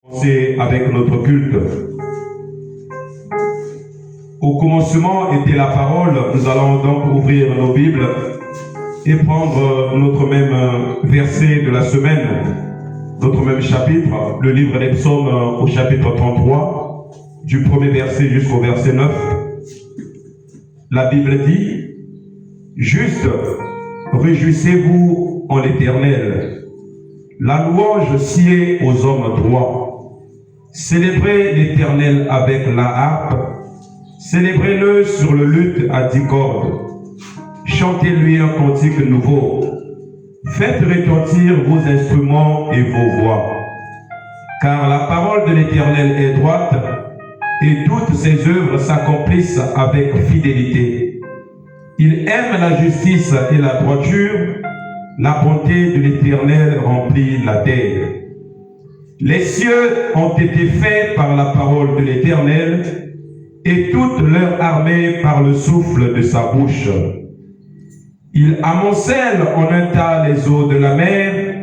commencer avec notre culte. Au commencement était la parole. Nous allons donc ouvrir nos Bibles et prendre notre même verset de la semaine, notre même chapitre, le livre des psaumes au chapitre 33, du premier verset jusqu'au verset 9. La Bible dit: Juste, réjouissez-vous en l'Éternel. La louange sied aux hommes droits. Célébrez l'Éternel avec la harpe. Célébrez-le sur le luth à 10 cordes. Chantez-lui un cantique nouveau. Faites retentir vos instruments et vos voix. Car la parole de l'Éternel est droite, et toutes ses œuvres s'accomplissent avec fidélité. Il aime la justice et la droiture. La bonté de l'Éternel remplit la terre. Les cieux ont été faits par la parole de l'Éternel, et toute leur armée par le souffle de sa bouche. Il amoncelle en un tas les eaux de la mer,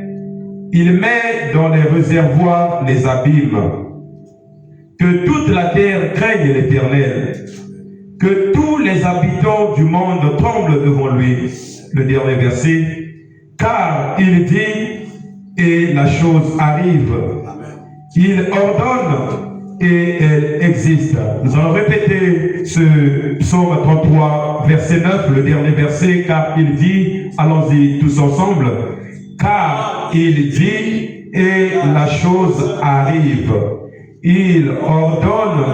il met dans les réservoirs les abîmes. Que toute la terre craigne l'Éternel, que tous les habitants du monde tremblent devant lui. Le dernier verset: car il dit, et la chose arrive. Il ordonne, et elle existe. Nous allons répéter ce psaume 33, verset 9, le dernier verset, car il dit, allons-y tous ensemble, car il dit, et la chose arrive. Il ordonne,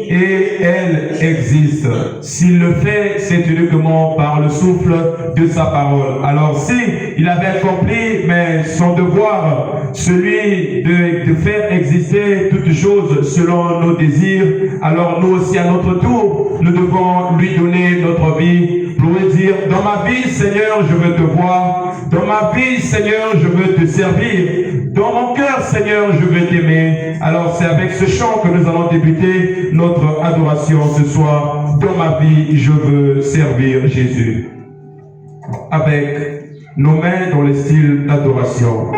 et elle existe. S'il le fait, c'est uniquement par le souffle de sa parole. Alors si il avait accompli mais son devoir, celui de faire exister toutes choses selon nos désirs, alors nous aussi à notre tour, nous devons lui donner notre vie pour lui dire: dans ma vie, Seigneur, je veux te voir. Dans ma vie, Seigneur, je veux te servir. Dans mon cœur, Seigneur, je veux t'aimer. Alors c'est avec ce chant que nous allons débuter notre adoration ce soir. Dans ma vie, je veux servir Jésus. Avec nos mains dans le style d'adoration.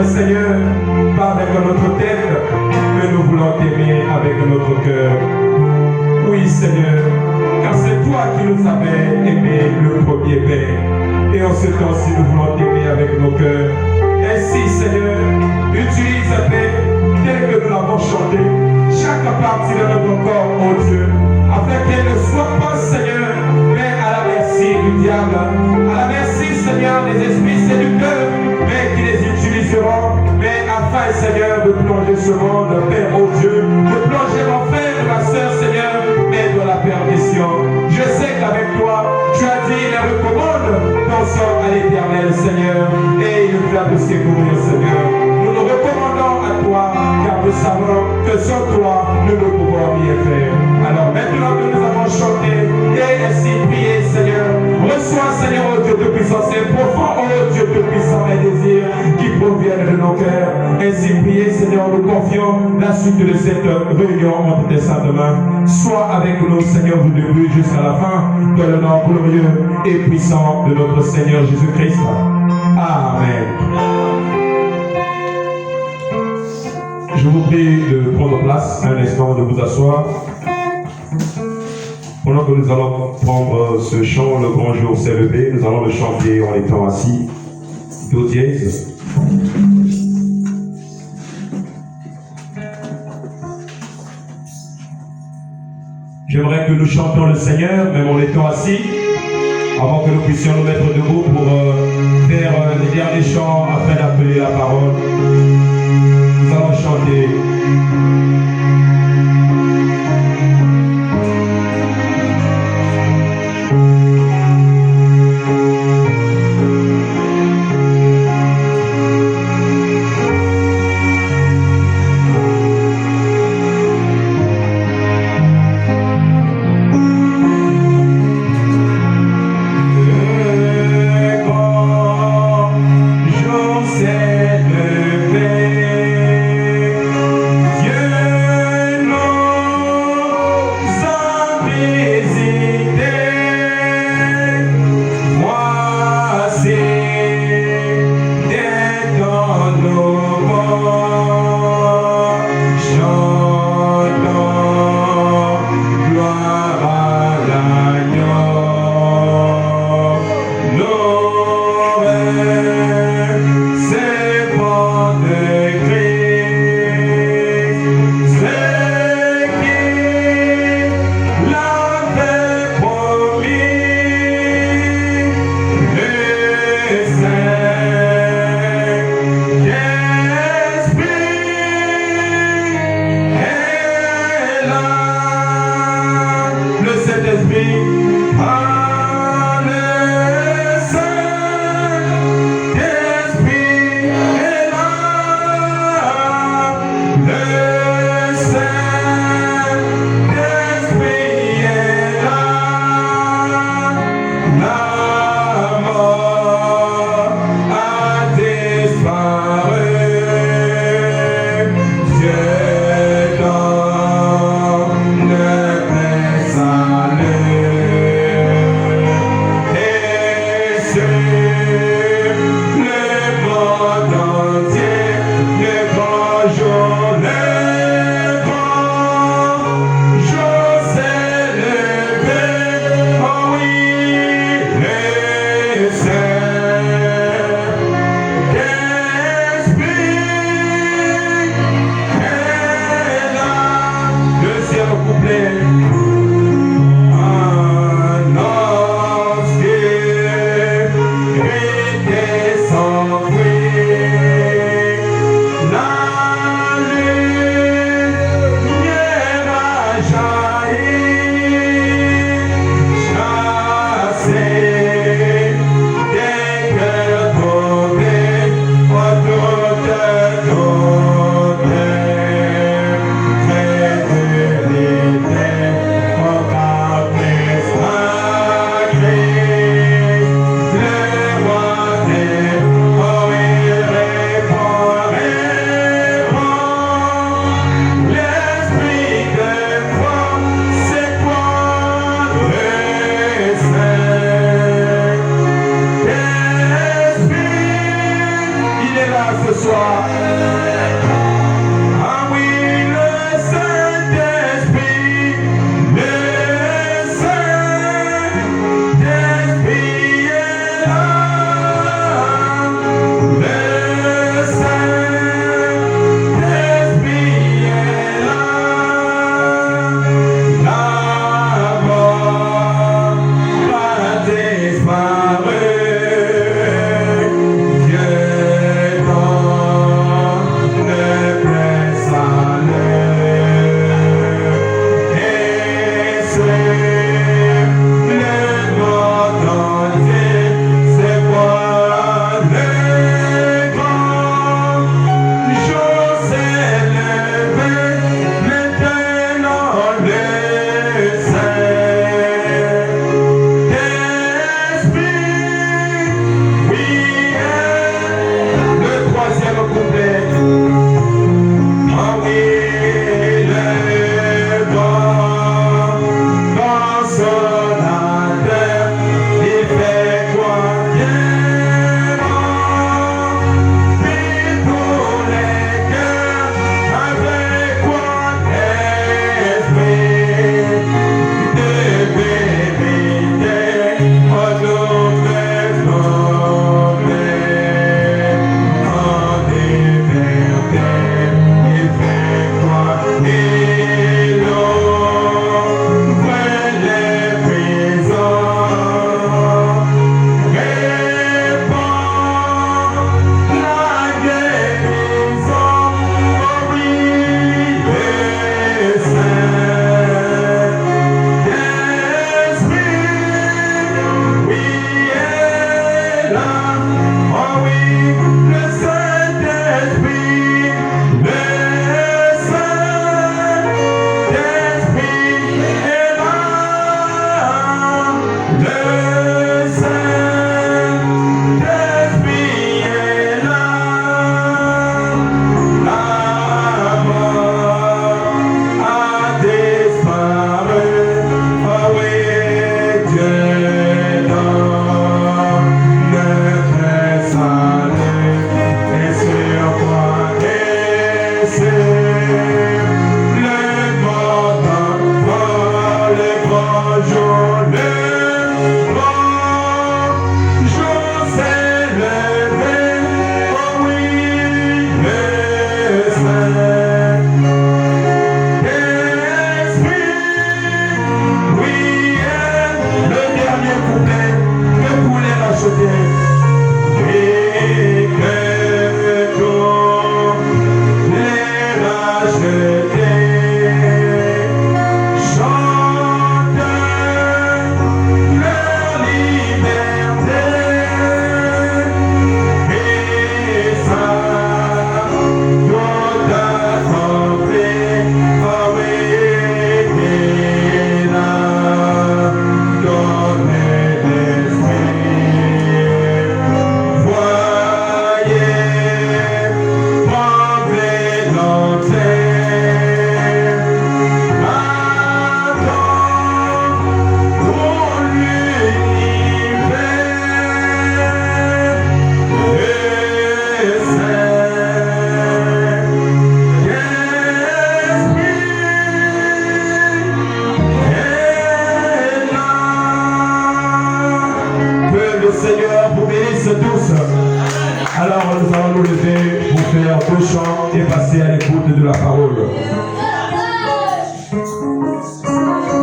Seigneur, pas avec notre tête, mais nous voulons t'aimer avec notre cœur. Oui, Seigneur, car c'est toi qui nous avais aimé le premier Père. Et en ce temps-ci, nous voulons t'aimer avec nos cœurs. Ainsi, Seigneur, utilise, Père, tel que nous l'avons chanté, chaque partie de notre corps, oh Dieu, afin qu'elle ne soit pas, Seigneur, mais à la merci du diable, à la merci, Seigneur, des esprits séducteurs, mais qui les utiliseront, mais afin, Seigneur, de plonger ce monde, Père, oh Dieu, de plonger l'enfer de ma soeur, Seigneur, mais de la perdition. Je sais qu'avec toi, tu as dit, il recommande ton sort à l'Éternel, Seigneur, et il va te secourir, Seigneur. Nous nous recommandons à toi, car nous savons que sans toi, nous ne pouvons rien faire. Alors maintenant que nous avons chanté et ainsi prié, Seigneur, reçois, Seigneur, oh Dieu de puissance et profond, oh Dieu de puissance et désirs qui proviennent de nos cœurs. Ainsi prié, Seigneur, nous confions la suite de cette réunion entre tes saintes mains. Sois avec nous, Seigneur, du début jusqu'à la fin, dans le nom glorieux et puissant de notre Seigneur Jésus-Christ. Amen. Je vous prie de prendre place un instant, de vous asseoir. Pendant que nous allons prendre ce chant, le grand jour s'est levé, nous allons le chanter en étant assis. Do dièse. J'aimerais que nous chantions le Seigneur, même en étant assis, avant que nous puissions nous mettre debout pour faire les derniers chants afin d'appeler la parole. Nous allons chanter. Je sais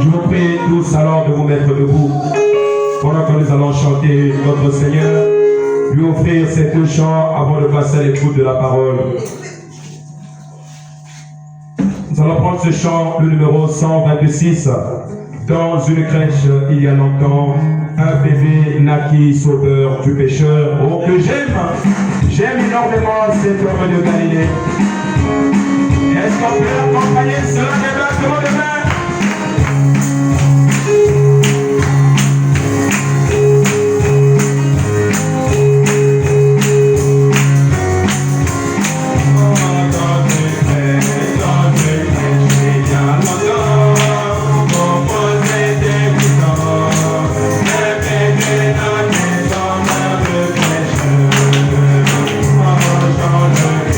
Je vous prie tous alors de vous mettre debout pendant que nous allons chanter notre Seigneur, lui offrir ces deux chants avant de passer à l'écoute de la parole. Nous allons prendre ce chant, le numéro 126. Dans une crèche, il y a longtemps, un bébé naquit sauveur du pécheur. Oh, que j'aime énormément cet homme de Galilée. Est-ce qu'on peut accompagner cela des battements de main? Dans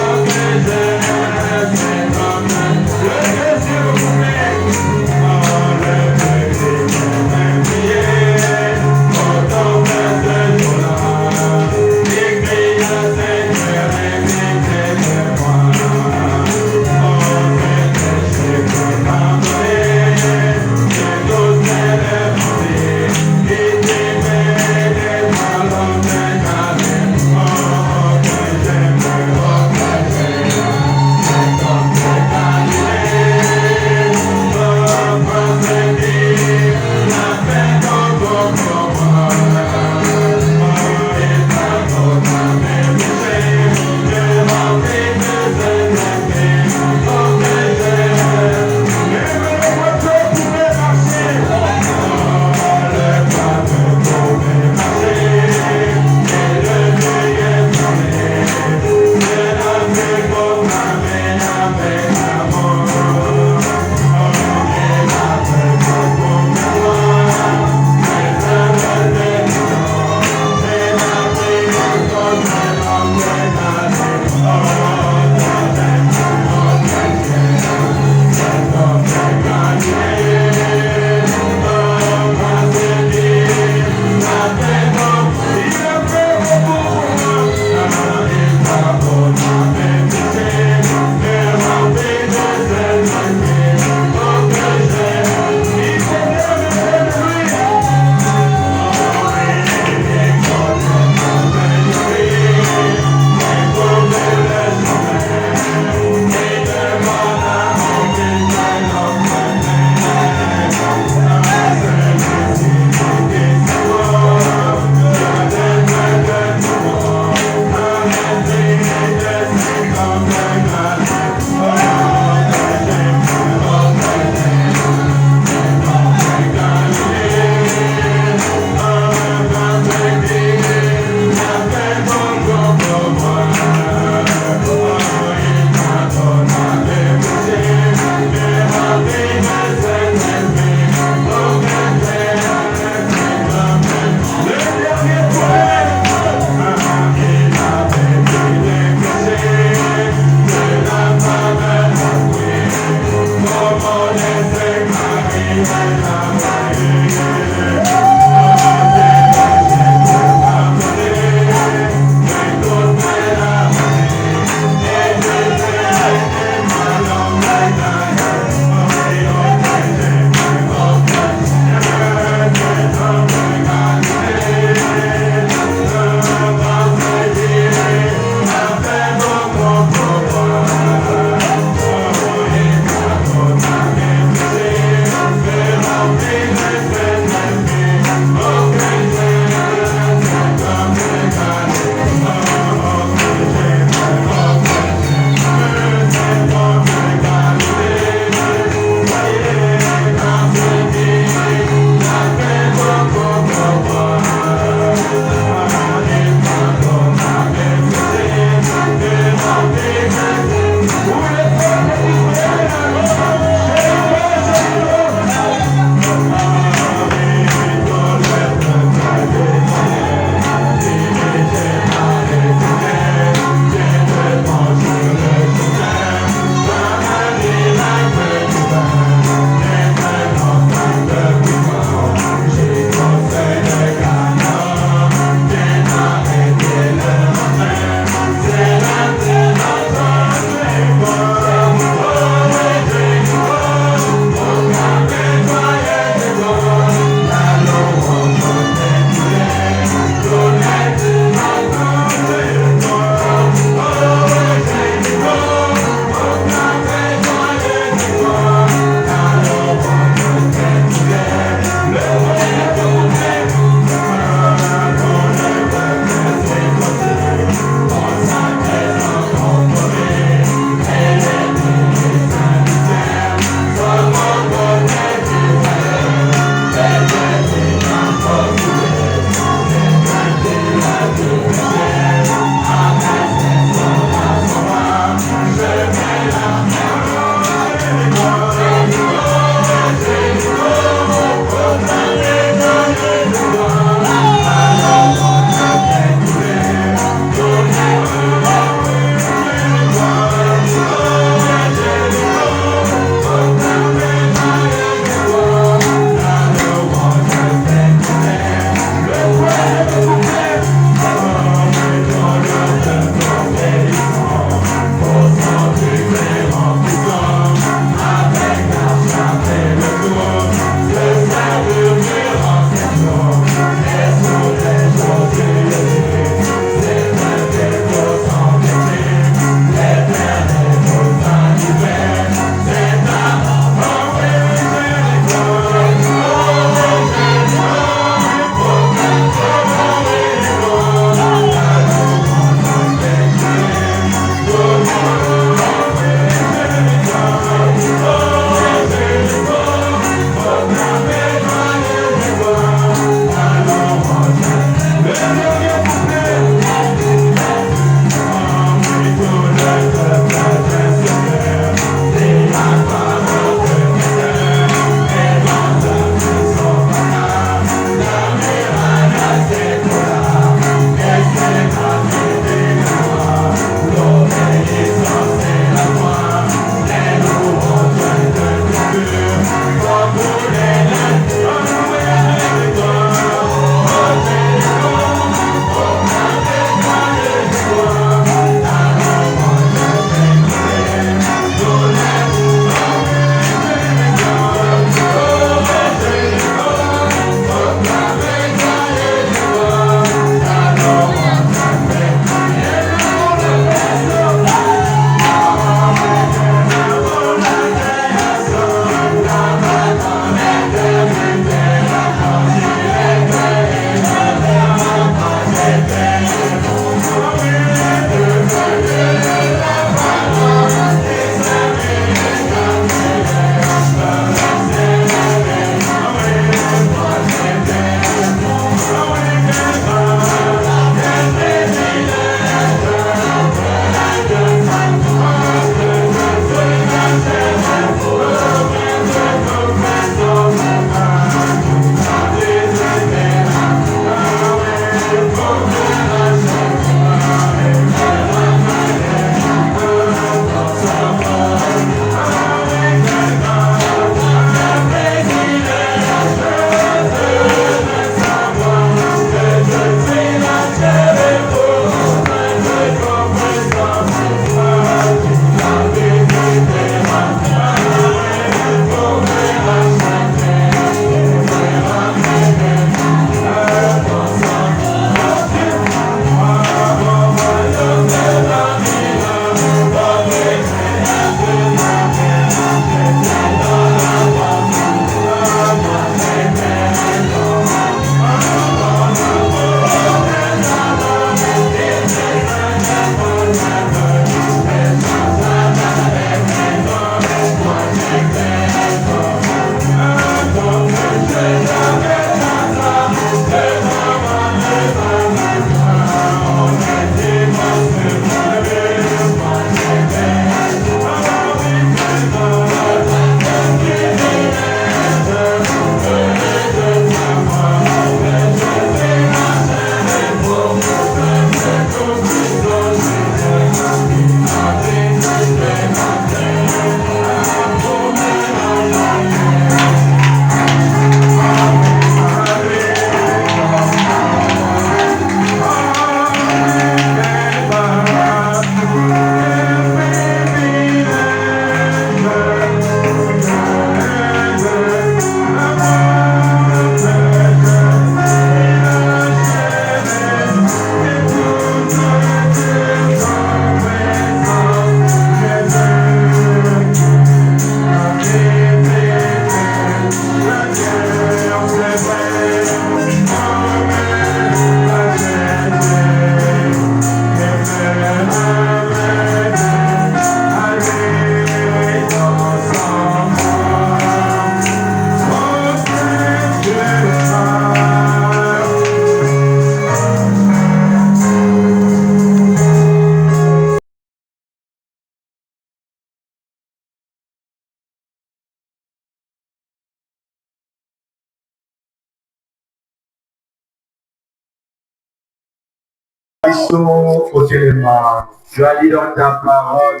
Tu as dit dans ta parole,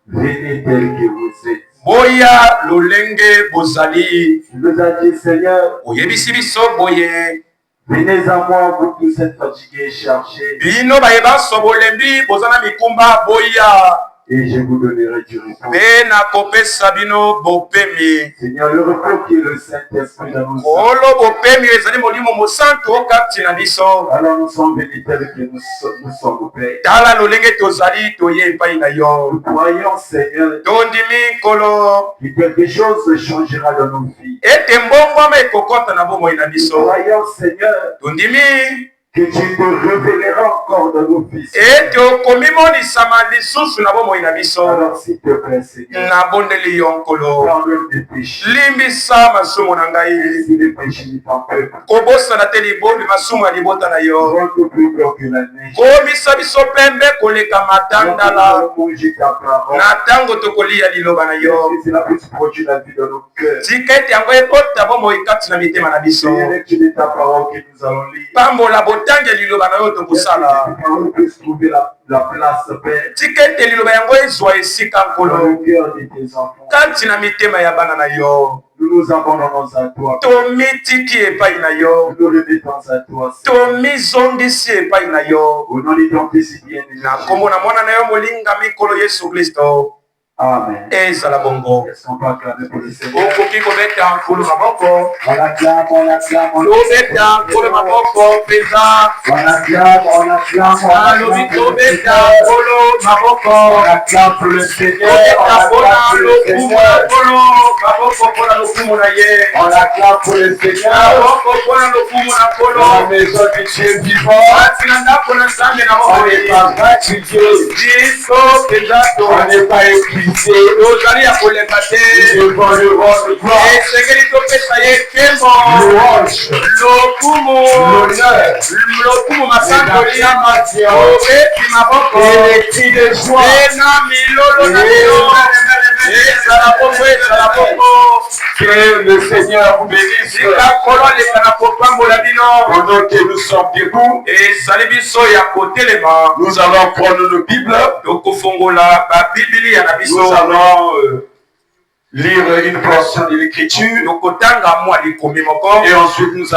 venez tel que vous êtes. Boya lolenge bozali. Tu nous as dit, Seigneur, Oyebisi biso boye. venez à moi, vous tous êtes fatigués et chargés. Bino bayeba sobolembi bozana mikumba boya. Et je vous donnerai du repos. Bena kopesa bino bopemi. Seigneur, le repos qui est le Saint-Esprit dans nous. Olo bopemi ezali molimo mosantu kati na biso. Alors nous sommes venus tels que nous sommes au Père. Tala lolenge tozali toye epai na yo. Nous croyons, Seigneur, Tondimi kolo. que quelque chose changera dans nos vies. Ete mbongwama ekokota na bomoi na Nous biso. croyons, Seigneur, Tondimi que tu te révéleras encore dans nos vies. ete okomimonisa lisusu na bomoi na biso. Alors s'il te plaît, Seigneur, nabondeli yo nkolo. pardonne des péchés. Limbisa masumu na ngai. Si les péchés de ton peuple, Kobosana te libobi masumu ya libota na yo. rends-nous plus blanc que la neige. Komisa biso pembe koleka matandala. Nous manger ta parole. Na tango tokolia liloba na yo. C'est la plus produire la vie dans nos cœurs. Tika ete yango ekota bomoi kati na mitema na biso. C'est lecture de ta parole que nous allons lire. Pambola botange liloba na yo tokosala. Que ta parole puisse trouver la place, Père, Tika ete liloba yango ezwa esika dans nkolo. le cœur de tes enfants. Kati na mitema ya bana na yo. Nous nous abandonnons à toi. Tomitiki epai na yo. Nous nous remettons à toi. Tomizongisi epai na yo. Au nom de ton Fils bien-aimé. Na kombo na mwana na yo molinga mikolo Yesu Kristo. Amen. Ezala bongo. Est-ce qu'on peut acclamer pour le Seigneur? Okoki kobeta nkolo maboko. On acclame, on acclame, on Tobeta nkolo maboko peza. acclame, on acclame, Alobi tobeta nkolo maboko. on acclame pour le Seigneur. Tobeta On mpona acclame pour le lokumu ya Seigneur. nkolo maboko mpona lokumu na ye. On acclame pour le Seigneur. Maboko mpona lokumu na Dans la nkolo. maison du Dieu vivant. Kati na ndako na Nzambe na On n'est mokili. pas gratifié. Biso peza On n'est pas épuisé. tozali ya kolemba te. Nous devons le rendre gloire, esengeli topesa ye nkembo. louange, Lokumu l'honneur, lokumu masangoli l'acclamation obeti maboko et les cris de joie. ena milolo na yo ezala bongo ezala bongo. Que le Seigneur vous bénisse. sika kolo aleka na kopambola bino. Pendant que nous sommes debout, ezali biso ya kotelema. nous allons prendre nos Bibles. tokofongola babiblia na Nous biso. allons lire une portion de l'écriture. tokotanga mwa likomi moko Et ensuite, nous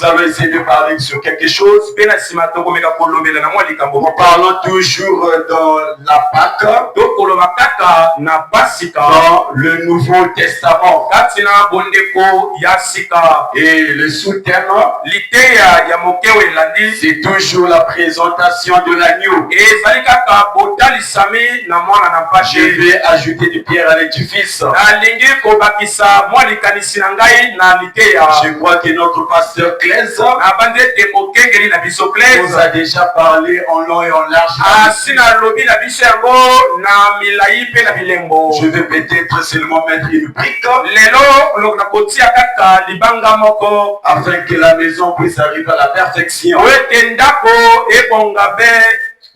allons essayer de parler sur quelque chose. mpe na nsima tokomeka kolobela na mwa likambo Nous moko parlons toujours dans la Pâque, tokoloba kaka na pasika dans le Nouveau Testament. kati na bondeko ya sika. Et le sous-thème, liteya ya mokewe elandi c'est toujours la présentation de l'agneau. ezali kaka botalisami na mwana na Je mpashe. vais ajouter des pierres à l'édifice. nalingi kobakisa mwa likanisi na ngai na liteya. Je crois que notre pasteur Claise nabandi ete mokengeli na biso nous Claise a déjà parlé en long et en large. asi nalobi na biso yango na milai mpe na bilembo. Je vais peut-être seulement mettre une brique lelo nakotia kaka libanga moko afin que la maison puisse arriver à la perfection. po ete ndako ebonga be.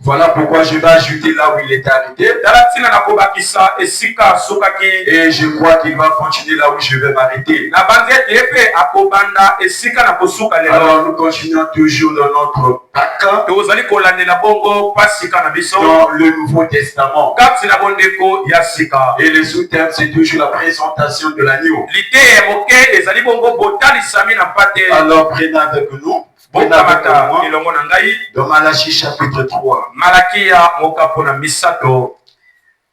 Voilà pourquoi je vais ajouter là où il est arrêté. tala ntina na kobakisa esika asukaki. Et je crois qu'il va continuer là où je vais m'arrêter. nabandi ete ye mpe akobanda esika na kosuka lelo. Alors nous continuons toujours dans notre Pâque, tozali kolandela bongo pasika na biso dans le Nouveau Testament. kati na bondeko ya sika. Et le sous-thème, c'est toujours la présentation de l'agneau. liteya moke ezali bongo botalisami na mpate. Alors prenez avec nous, prenez avec bokamata moi, elongo na ngai dans Malachie chapitre 3. malakiya mokapo na misato.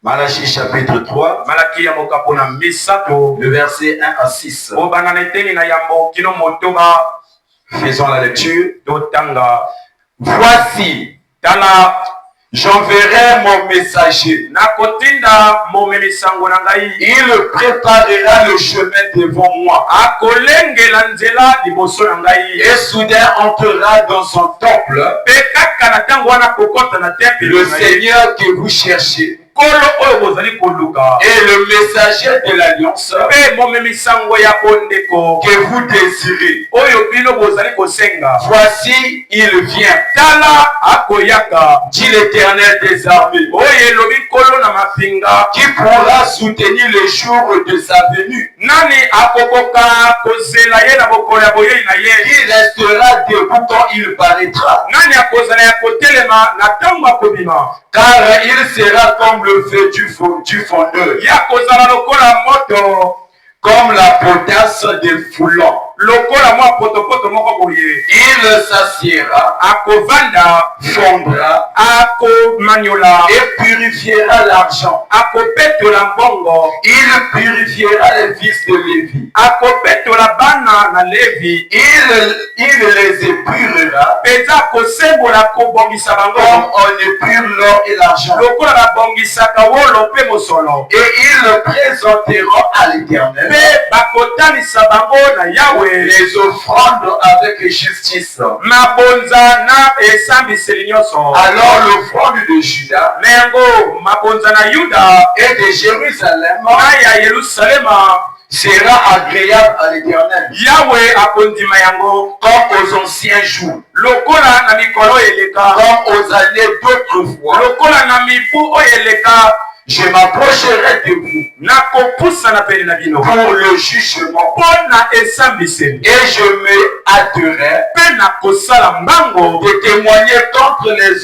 Malachie chapitre 3, malakiya mokapo na misato le verset 1 à 6. obanda na eteni na yambo kino motoba. Faisons la lecture. totanga Voici, tala j'enverrai mon messager. nakotinda momemi sango na ngai. Il préparera le chemin devant moi. akolengela nzela liboso na ngai. Et soudain entrera dans son temple mpe kaka na ntango wana kokota na tempelo le na ye. Seigneur que vous cherchez. nkolo oyo bozali koluka. Et le messager de l'alliance mpe momemi sango ya bondeko que vous désirez. oyo bino bozali kosenga. Voici, il vient, tala akoyaka dit l'Éternel des armées, oyo elobi nkolo na mapinga. qui pourra soutenir le jour de sa venue. nani akokoka kozela ye na bokolo ya boyei na ye. Qui restera debout quand il paraîtra. nani akozala ya kotelema na ntango akobima. Car il sera comme le feu du fondeur, ye akozala lokola moto comme la potasse des foulons. lokola mwa potopoto moko boye. Il s'assiera, akovanda fondra akomaniola et purifiera l'argent. akopetola mbongo Il purifiera les fils de Lévi. akopetola bana na Levi. Il les épurera mpenza akosembola kobongisa comme bango on épure l'or et l'argent. lokola babongisaka wolo mpe mosolo. Et ils le présenteront à l'Éternel mpe bakotalisa bango na Yawe les offrandes avec justice. mabonza na esambiseli nyonso. Alors l'offrande de Juda na yango mabonza na Yuda et de Jérusalem na ya Yerusalema sera agréable à l'Éternel, Yawe akondima yango comme aux anciens jours, lokola na mikolo eleka comme aux années d'autrefois. lokola na mibu oyo eleka. Je m'approcherai de vous nakopusana pene na bino pour le jugement mpo na esambiseli et je me hâterai mpe nakosala mbango de témoigner contre les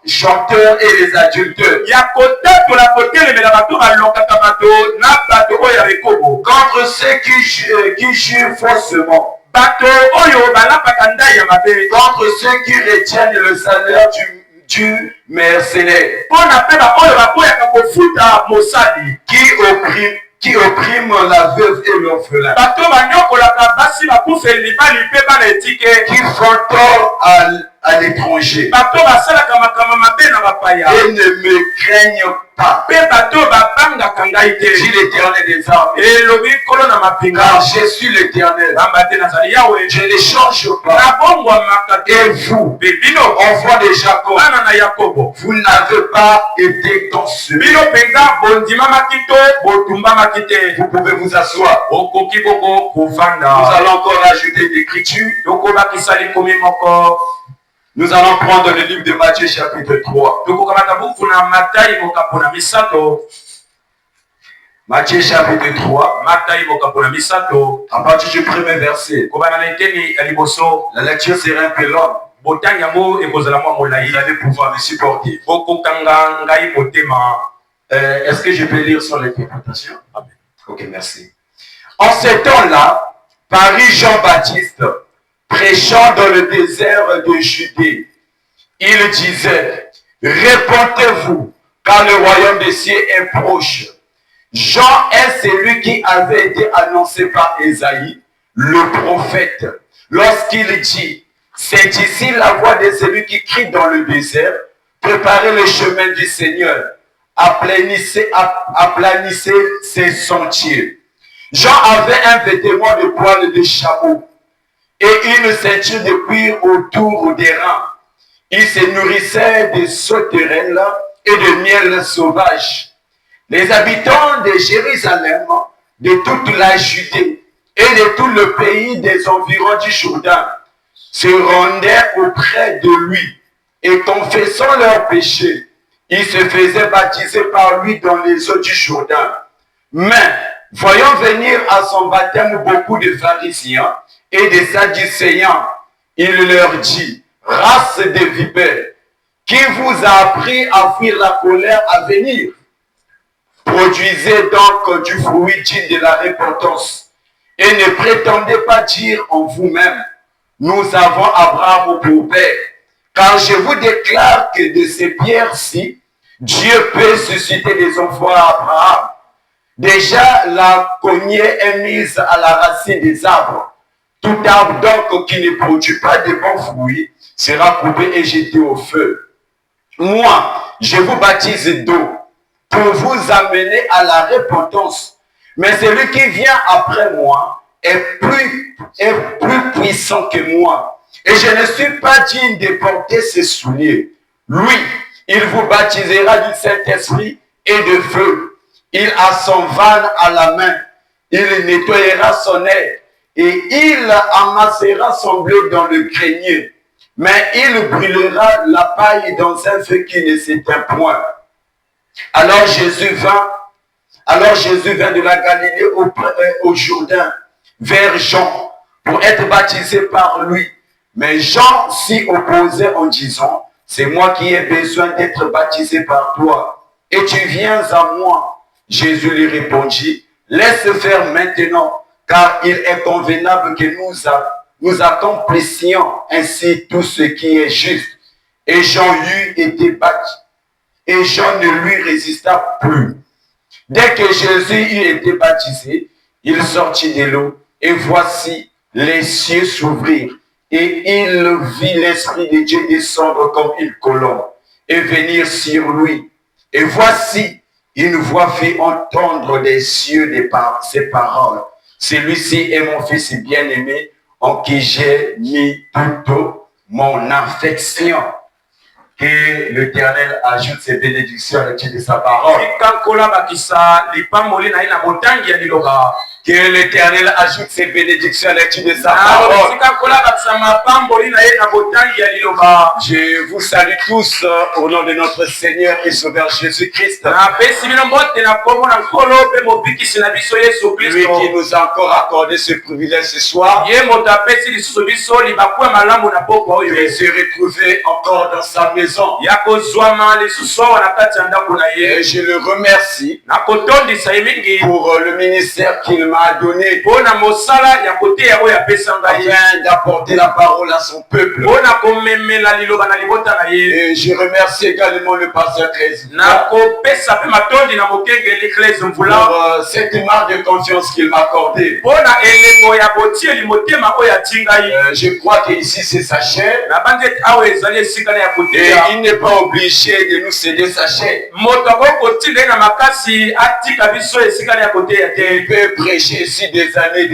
chanteurs et les adulteurs, ya kotatola kotelemela bato balokaka bato na bato oyo ya rekobo, contre ceux qui jurent faussement, bato oyo balapaka ndai ya mabe, contre ceux qui retiennent le salaire du mercenaire, mpo na mpe baoyo bakoyaka kofuta mosali, qui opprime la veuve et l'orphelin, bato banyokolaka basi bakufeli mibali mpe bana etike, qui font tort à l'étranger bato basalaka makambo mabe na bapaya et ne me craignent pas, mpe bato babangaka ngai te, dit l'Éternel des armées. elobi nkolo na mapinga. Car je suis l'Éternel, bamba te nazali Yawe, je ne change pas. nabongwamaka te. Et vous, mpe bino enfants de Jacob, bana na Yakobo, vous n'avez pas été consumés. bino mpenza bondimamaki to botumbamaki te. Vous pouvez vous asseoir. okoki bongo Nous kovanda. allons encore ajouter l'écriture. tokobakisa likomi moko. Nous allons prendre le livre de Matthieu chapitre 3. tokokamata buku na Matayi mokapo na misato. Matthieu chapitre 3, Matayi mokapo na misato. à partir du premier verset. kobana na eteni ya liboso. La lecture sera un peu longue. botangi yango ekozala mwa molai. Vous allez pouvoir me supporter. bokokanga ngai motema. Est-ce que je peux lire son interprétation? Ok, merci. En ces temps-là, parut Jean-Baptiste, prêchant dans le désert de Judée. Il disait, répentez-vous, car le royaume des cieux est proche. Jean est celui qui avait été annoncé par Ésaïe, le prophète, lorsqu'il dit, c'est ici la voix de celui qui crie dans le désert, préparez le chemin du Seigneur, aplanissez ses sentiers. Jean avait un vêtement de poil de chameau et une ceinture de cuir autour des reins. Il se nourrissait de sauterelles et de miel sauvage. Les habitants de Jérusalem, de toute la Judée et de tout le pays des environs du Jourdain se rendaient auprès de lui et confessant leurs péchés, ils se faisaient baptiser par lui dans les eaux du Jourdain. Mais voyant venir à son baptême beaucoup de pharisiens et de sadducéens, il leur dit, race de vipères, qui vous a appris à fuir la colère à venir? Produisez donc du fruit digne de la repentance et ne prétendez pas dire en vous-même, nous avons Abraham pour père, car je vous déclare que de ces pierres-ci, Dieu peut susciter des enfants à Abraham. Déjà, la cognée est mise à la racine des arbres. Tout arbre donc qui ne produit pas de bons fruits sera coupé et jeté au feu. Moi, je vous baptise d'eau pour vous amener à la repentance. Mais celui qui vient après moi est plus puissant que moi. Et je ne suis pas digne de porter ses souliers. Lui, il vous baptisera du Saint-Esprit et de feu. Il a son van à la main. Il nettoyera son air et il amassera son blé dans le grenier. Mais il brûlera la paille dans un feu qui ne s'éteint point. Alors Jésus vint de la Galilée au Jourdain vers Jean pour être baptisé par lui. Mais Jean s'y opposait en disant, c'est moi qui ai besoin d'être baptisé par toi. Et tu viens à moi. Jésus lui répondit, laisse faire maintenant, car il est convenable que nous accomplissions ainsi tout ce qui est juste. Et Jean eut été baptisé. Et Jean ne lui résista plus. Dès que Jésus eut été baptisé, il sortit de l'eau, et voici les cieux s'ouvrirent, et il vit l'Esprit de Dieu descendre comme une colombe, et venir sur lui. Et voici, une voix fit entendre des cieux ces paroles. Celui-ci est mon fils bien-aimé, en qui j'ai mis toute mon affection. Que l'Éternel ajoute ses bénédictions à l'étude de sa parole. Que l'Éternel ajoute ses bénédictions à l'étude de sa parole. Je vous salue tous au nom de notre Seigneur et Sauveur Jésus-Christ. Lui qui nous a encore accordé ce privilège ce soir. De se retrouver encore dans sa maison. Et je le remercie pour le ministère qu'il m'a donné afin d'apporter la parole à son peuple. Et je remercie également le pasteur pour cette marque de confiance qu'il m'a accordée. Je crois qu'ici c'est sa chair. Et il n'est pas obligé de nous céder sa chair. Il peut prêcher ici des années.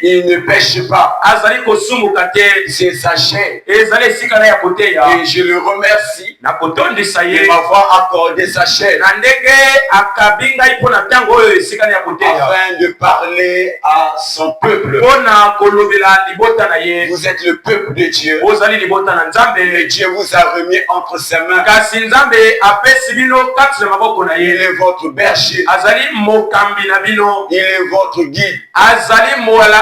Il ne pêche pas. C'est sa chair. Et je le remercie de m'avoir accordé sa chair afin de parler à son peuple. Vous êtes le peuple de de Dieu. ozali libota na Nzambe. Et Dieu vous a remis entre ses mains. Kasi Nzambe apesi bino kati na maboko na Il ye. est votre berger. Azali mokambi na bino. Il est votre guide. Azali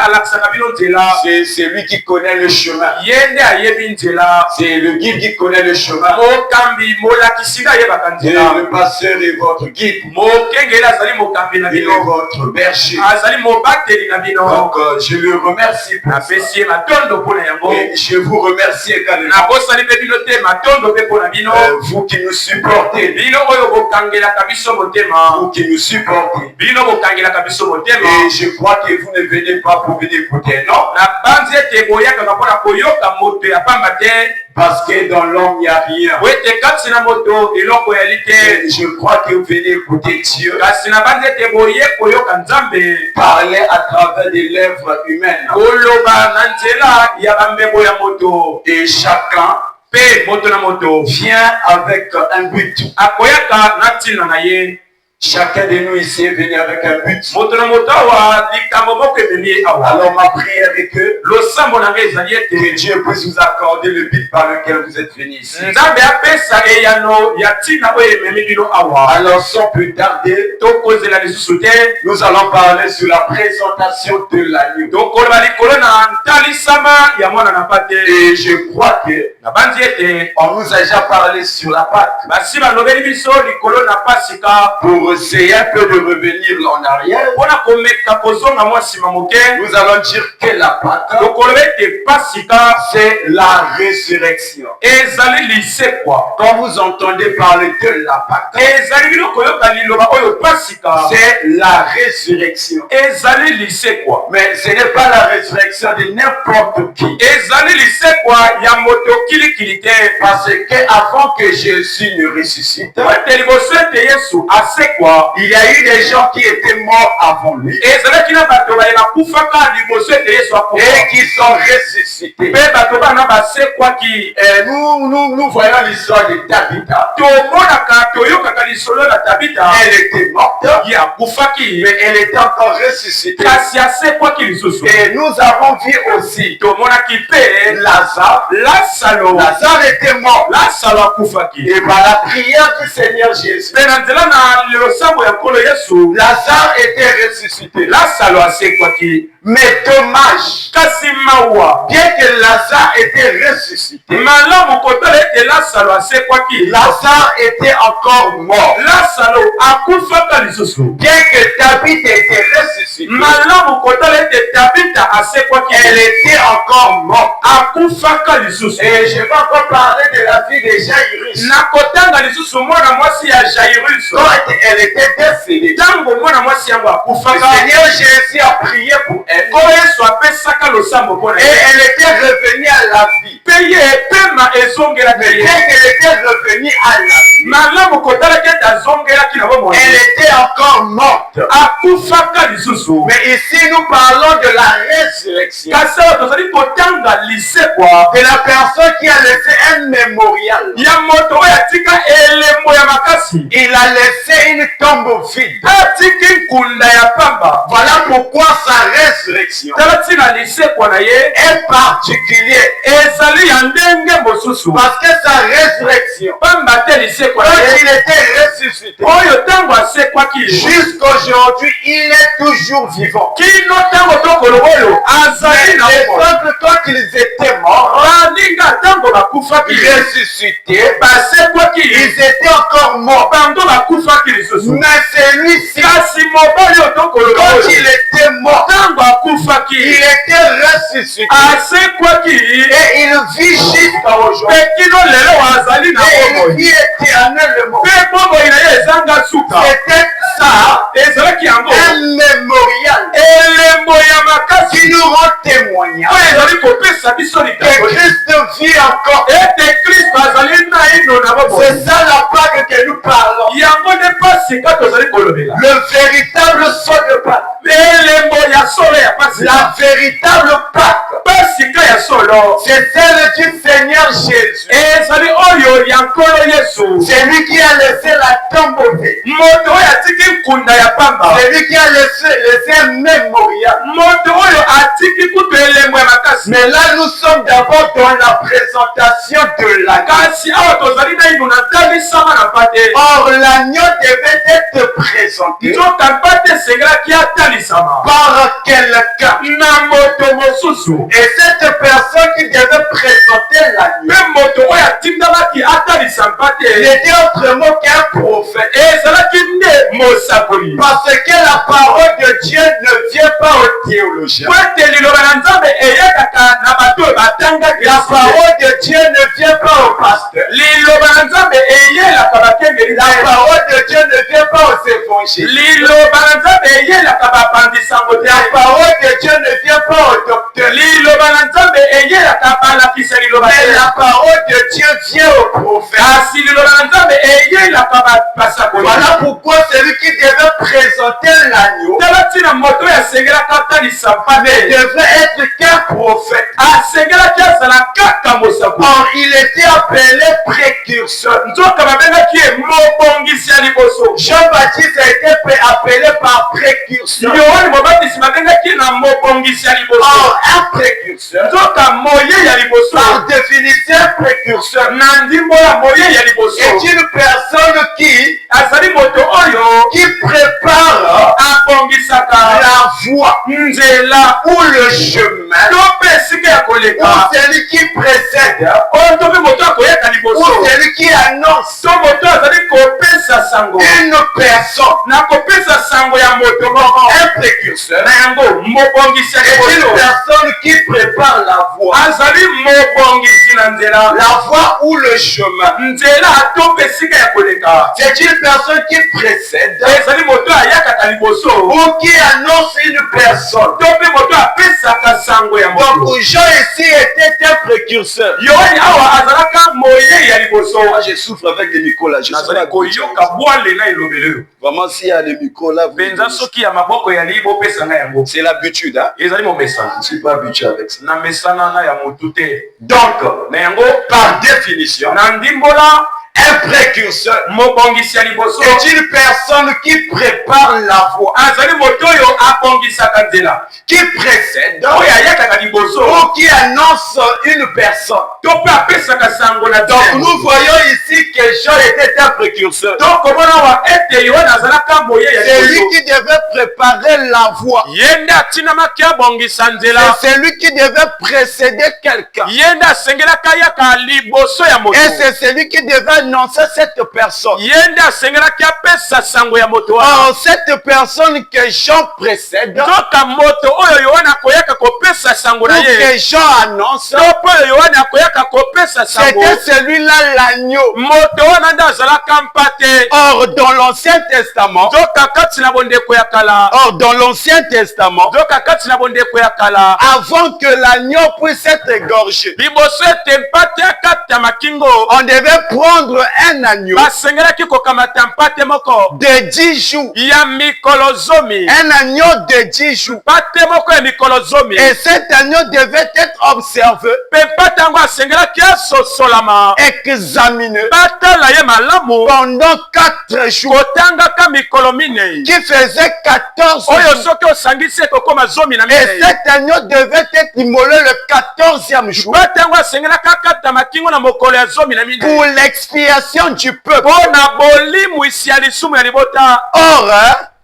alakisaka bino nzela. C'est lui qui connaît le chemin. Ye nde ayebi nzela. C'est le guide qui connaît le chemin. Mokambi molakisi nde ayebaka Et nzela. le pasteur est votre guide. Mokengeli azali mokambi na Il est bino. votre berger. Azali mobateli na bino. Donc, je le remercie pour ça. Apesi ye matondo mpona yango. Et je vous remercie également. Nabosani mpe bino te matondo mpe mpona bino. Vous qui nous supportez. Bino oyo bokangelaka biso motema. Vous qui nous supportez. Bino bokangelaka biso motema. Et je crois que vous ne venez pas pour venir écouter, non? Na banzi ete boyakaka mpona koyoka moto ya pamba te. Parce que dans l'homme, il n'y a rien. Wete kati na moto eloko yali te. Et je crois que vous venez écouter Dieu. Kasi na banzi ete boye koyoka Nzambe. Parler à travers des lèvres humaines. Koloba na nzela ya bambebo ya moto. Et chacun Pe moto na moto vient avec un but. akoyaka na ntina na ye. Chacun de nous ici est venu avec un but. Moto na moto awa likambo moko ememi ye awa. Alors ma prière est que Losambo na ngai ezali ete Dieu puisse vous accorder le but par lequel vous êtes venus ici. Nzambe apesa eyano ya ntina oyo ememi bino awa. Alors sans plus tarder, Tokozela lisusu te. nous allons parler sur la présentation de l'agneau. Tokoloba likolo na ntalisama ya mwana na pate. Et je crois que Na bandi ete on nous a déjà parlé sur la Pâque. basi balobeli biso likolo na pasika. Pour essayer un peu de revenir en arrière, Mpona komeka kozonga mwa nsima moke. nous allons dire que la Pâque, Tokoloba ete pasika c'est la résurrection. ezali lisekwa. Quand vous entendez parler de la Pâque, Ezali bino koyoka liloba oyo pasika. c'est la résurrection. Ezali lisekwa. Mais ce n'est pas la résurrection de n'importe qui. Ezali lisekwa ya moto kilikili te. Parce que avant que Jésus ne ressuscite, Ete liboso ete Yesu asekwa. il y a eu des gens qui étaient morts avant lui Ezalaki na bato baye bakufaka liboso ete Yesu akufa. et qui sont ressuscités. Mpe bato bana basekwaki. Nous voyons l'histoire de Tabitha. Tomonaka toyokaka lisolo na Tabita. Elle était morte, Ye akufaki. mais elle était encore ressuscitée. Kasi asekwaki lisusu. Et nous avons vu aussi Tomonaki mpe Lazare. Lasalo. Lazare était mort. Lasalo akufaki. Et par la prière du Seigneur Jésus, Mpe na nzela na losambo ya nkolo Yesu. Lazare était ressuscité. Lasalo asekwaki. Mais dommage, Kasi mawa. bien que Lazare était ressuscité, Malamu kotala ete Lasalo asekwaki. Lazare était encore mort. Lasalo akufaka lisusu. Bien que Tabitha était ressuscité, Malamu kotala ete Tabita asekwaki. elle était encore morte. Akufaka lisusu. Et je vais encore parler de la vie de Jairus. Nakotanga lisusu mwana mwasi ya Jairus. Quand elle était décédée, Tango mwana mwasi yango le akufaka. Seigneur Jésus a prié pour elle. Nkolo Yesu apesaka losambo mpona Et ye. elle était revenue à la vie. Mpe ye pema ezongelaki Mais ye. dès qu'elle était revenue à la vie, Malamu kotalaki ete azongelaki na bomoi. elle était encore morte. Akufaka lisusu. Mais ici, nous parlons de la résurrection. Kasi awa tozali kotanga lisekwa De la personne qui a laissé un mémorial. ya moto oyo atika elembo ya makasi. Il a laissé une tombe vide. Atiki nkunda ya pamba. Voilà pourquoi sa résurrection Tala ntina lisekwa na ye est particulière. ezali ya ndenge mosusu. Parce que sa résurrection, Pamba te lisekwa na quand ye il était ressuscité, oyo ntango asekwaki jusqu'aujourd'hui, il est toujours vivant. kino ntango tokolo oyo azali na Les bomoi. autres, quand ils étaient morts, baninga ntango bakufaki ressuscités, basekwaki ils étaient encore morts. bango bakufaki lisusu. Mais celui-ci, kasi mobali oyo tokolo quand oyo il était mort, ntango il akufaki était ressuscité. asekwaki Et il vit jusqu'à aujourd'hui. mpe kino lelo azali na Et il bomoi. vit éternellement. mpe bomoi na ye ezanga suka. C'était ça, ezalaki yango un mémorial elembo ya makasi qui nous rend témoignage oyo ezali kopesa biso que likambo Christ vit encore. ete kristo azali naino na bomoi. C'est ça la Pâque que nous parlons. yango nde pasika tozali kolobela. Le véritable saut de Pâque. elembo ya solo ya pasika. La véritable Pâque. pasika ya solo C'est celle du Seigneur Jésus. ezali oyo oyo ya nkolo yesu. C'est lui qui a laissé la tombe ouverte. Moto oyo atiki nkunda ya pamba. C'est lui qui a laissé un mémorial. Moto oyo atiki kutu elembo ya makasi. Mais là, nous sommes d'abord dans la présentation de l'agneau. Kasi awa tozali na ino na talisama na pate. Or, l'agneau devait être présenté Nzoka mpate esengelaki atalisama. par quelqu'un. Na moto mosusu. Et cette personne qui devait présenter l'agneau Mpe moto oyo atindamaki atalisa mpate. n'était autrement qu'un prophète. Ezalaki nde mosakoli. Parce que la parole de Dieu ne vient pas aux théologiens. Po ete liloba na Nzambe eyekaka na bato oyo batangaki. La parole de Dieu ne vient pas aux pasteurs. Liloba na Nzambe eyelaka bakengeli. La parole de Dieu ne vient pas aux évangélistes. Liloba na Nzambe eyelaka bapandisango te. La parole de Dieu ne vient pas aux docteurs. Liloba na Nzambe eyelaka balakisa liloba te. Mais la parole de Dieu vient aux prophètes. Kasi liloba na Nzambe eyelaka basakoli. Voilà pourquoi celui qui devait présenter l'agneau tala ntina moto oyo asengelaka atalisa ne mpate. devait être qu'un prophète. Asengelaki azala kaka mosakoli. Or, il était appelé précurseur. Nzoka babengaki ye mobongisi ya liboso. Jean-Baptiste a été appelé par précurseur. Yohane mobatisi babengaki ye na mobongisi ya liboso. Or, un précurseur, Nzoka moye ya liboso. par définition, un précurseur Na ndimbo ya moye ya liboso. est une personne qui azali moto oyo prépare abongisaka la voie nzela ou le chemin, to mpe esika ya ou koleka. celui qui précède, Oyo to mpe moto akoyaka ou liboso. celui qui annonce To moto azali kopesa sango. une personne. Na kopesa sango ya moto moko. Un précurseur Na yango mobongisi ya est une liboso. personne qui prépare la voie. Azali mobongisi na nzela. La voie ou le chemin. Nzela to mpe esika ya koleka. C'est une personne qui précède Ezali moto ayakaka liboso. ou qui annonce une personne. To mpe moto apesaka sango ya moto. Donc Jean ici était un précurseur. Yohane awa azalaka moye ya liboso. Moi je souffre avec les micros là. Je suis nazali koyoka bwale na elobelo. vraiment s'il y a les micros là. Mpenza soki ya maboko ya libo opesanga yango. C'est l'habitude. Hein? Ezali momesana. Je ne suis pas habitué avec ça. Na mesana na ya motu te. Donc, na yango par définition, na ndimbola un précurseur mobongisi ya liboso est une personne qui prépare la voie, azali moto oyo abongisaka nzela, qui précède oyo ayakaka liboso ou qui annonce une personne. to mpe apesaka sango na Donc nzela. nous voyons ici que Jean était un précurseur. to komona wa ete yohane azalaka moye ya C'est lui liboso. qui devait préparer la voie. Ye nde atinamaki abongisa nzela. C'est celui qui devait précéder quelqu'un. Ye nde asengelaka yaka liboso ya moto. Et c'est celui qui devait annoncer cette personne. Ye nde asengelaki apesa sango ya moto wana. Or, cette personne que Jean précède, Nzoka moto oyo yohane akoyaka kopesa sango ou na ye. que Jean annonce, To mpe oyo yohane akoyaka kopesa sango. c'était celui-là l'agneau. Moto wana nde azalaka mpate. Or, dans l'Ancien Testament, Nzoka kati na bondeko ya kala. dans l'Ancien Testament, Nzoka kati na bondeko ya kala. avant que l'agneau puisse être égorgé, Liboso ete mpate akati ya makingo. on devait prendre un agneau Basengelaki kokamata mpate moko. de 10 jours. Ya mikolo zomi. Un agneau de 10 jours. Mpate moko ya mikolo zomi. Et cet agneau devait être observé, Mpe mpate yango asengelaki asosolama. examiné Batala ye malamu. pendant 4 jours, Kotangaka mikolo minei. qui faisait 14 Oyo jours. soki osangisi ekokoma zomi na Et minei. cet agneau devait être immolé le 14e jour Mpate yango asengelaka kata makingo na mokolo ya zomi na minei. pour l'expiation du peuple. Mpona bolimwisi ya lisumu ya libota. Or,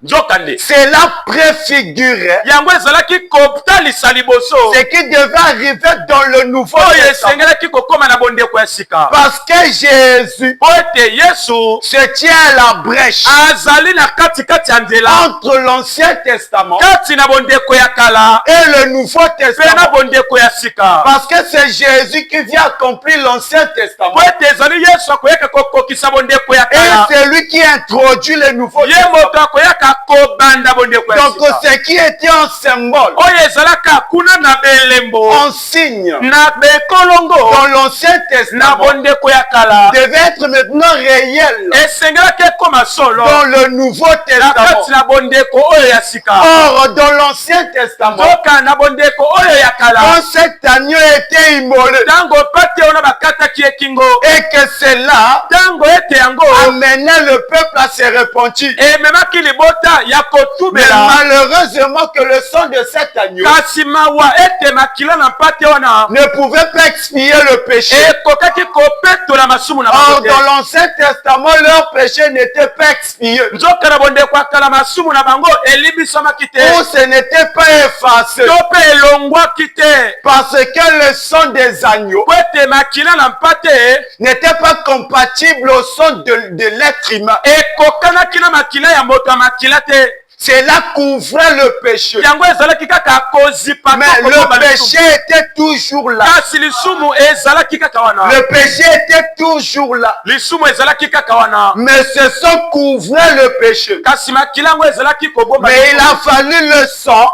Nzokande. cela préfigurait Yango ezalaki kotalisa liboso. ce qui devait arriver dans le Nouveau Oyo Testament. esengelaki kokoma na bondeko ya sika. Parce que Jésus Po ete Yesu se tient à la brèche azali na katikati ya nzela. entre l'Ancien Testament Kati na bondeko ya kala. et le Nouveau Mpe na Testament. bondeko ya sika. Parce que c'est Jésus qui vient accomplir l'Ancien Testament. Po ete ezali Yesu akoyaka kokokisa bondeko ya Et kala. c'est lui qui introduit le Nouveau Ye Testament. moto akoyaka Donc ce qui était un symbole, un signe dans l'Ancien Testament devait être maintenant réel dans le Nouveau Testament. Or, dans l'Ancien Testament, quand cet agneau était immolé et que cela amenait le peuple à se repentir, mais malheureusement que le sang de cet agneau ne pouvait pas expier le péché. Or, dans l'Ancien Testament, leur péché n'était pas expié. Ou ce n'était pas effacé. Parce que le sang des agneaux n'était pas compatible au sang de l'être humain. Cela couvrait le péché. Mais le péché était toujours là. Le péché était toujours là. Mais ce sang couvrait le péché. Mais il a fallu le sang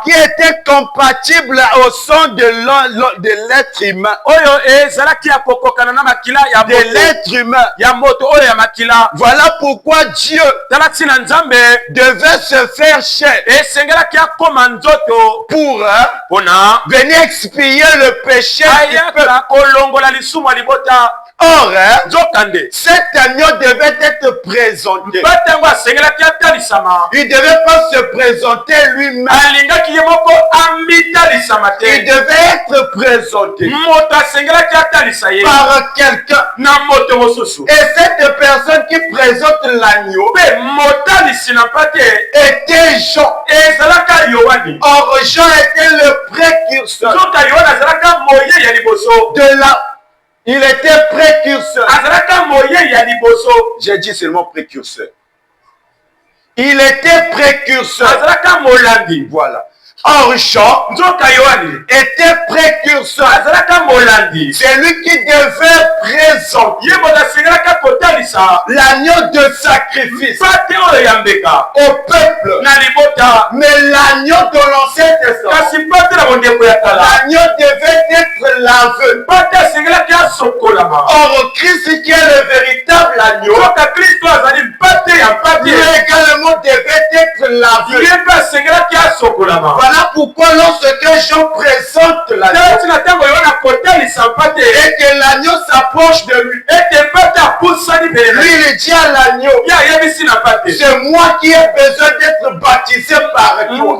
qui était compatible au sang de l'être humain. De l'être humain. Voilà pourquoi Dieu devait se faire chair pour venir expier le péché du peuple. Or, cet agneau devait être présenté. Il ne devait pas se présenter lui-même. Il devait être présenté par quelqu'un. Et cette personne qui présente l'agneau était Jean. Or, Jean était le précurseur de la... Il était précurseur. J'ai dit seulement précurseur. Il était précurseur. Voilà. Or, Jean était précurseur. C'est lui qui devait présenter l'agneau de sacrifice au peuple. Mais l'agneau de l'Ancien Testament, l'agneau devait être lavé. Or, Christ qui est le véritable agneau, lui également devait être lavé. Voilà pourquoi lorsque Jean présente l'agneau et que l'agneau s'approche de lui, lui il dit à l'agneau, c'est moi qui ai besoin d'être baptisé par toi.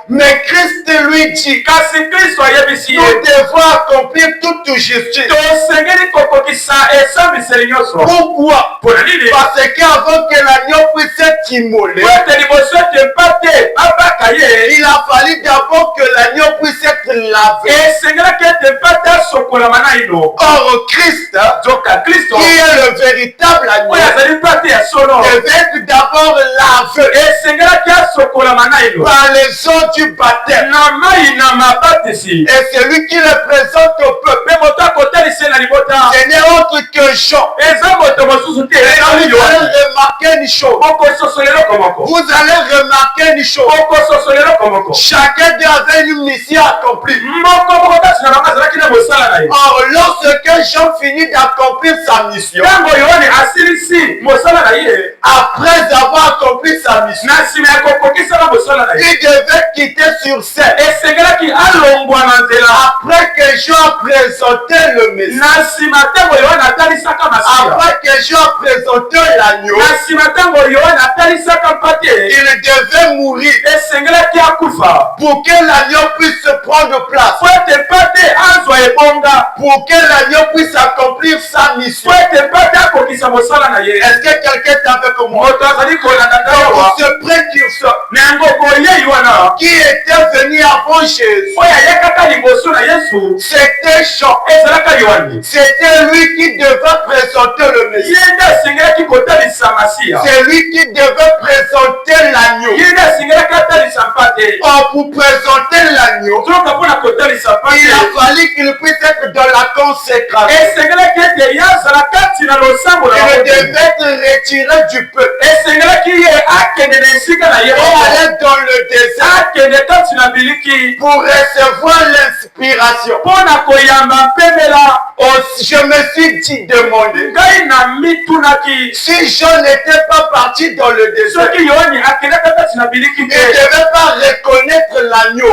Mais Christ lui dit, nous devons accomplir toute justice. Pourquoi? Parce qu'avant que l'agneau puisse être immolé, il a fallu d'abord que l'agneau puisse être lavé. Or, Christ, qui est le véritable agneau, devait être d'abord lavé par les eaux du baptême. Et celui qui le présente au peuple, ce n'est autre que Jean. Et vous allez remarquer une chose. Vous allez remarquer une chose. Chacun d'eux avait une mission accomplie. Or, lorsque Jean finit d'accomplir sa mission, après avoir accompli sa mission, il devait quitter sur scène. Après que Jean a présenté le Messie, après que Jean a présenté l'agneau, il devait mourir pour que l'agneau puisse prendre place, pour que l'agneau puisse accomplir sa mission. Est-ce que quelqu'un est avec moi? Donc, ce précurseur qui était venu avant Jésus C'était Jean. C'était lui qui devait présenter le Messie. C'est lui qui devait présenter l'agneau. Or, pour présenter l'agneau, il a fallu qu'il puisse être dans la consécration. Il devait être retiré du peuple. Et aller dans le désert pour recevoir l'inspiration. Je me suis dit demandé si je n'étais pas parti dans le désert, il ne devait pas reconnaître l'agneau.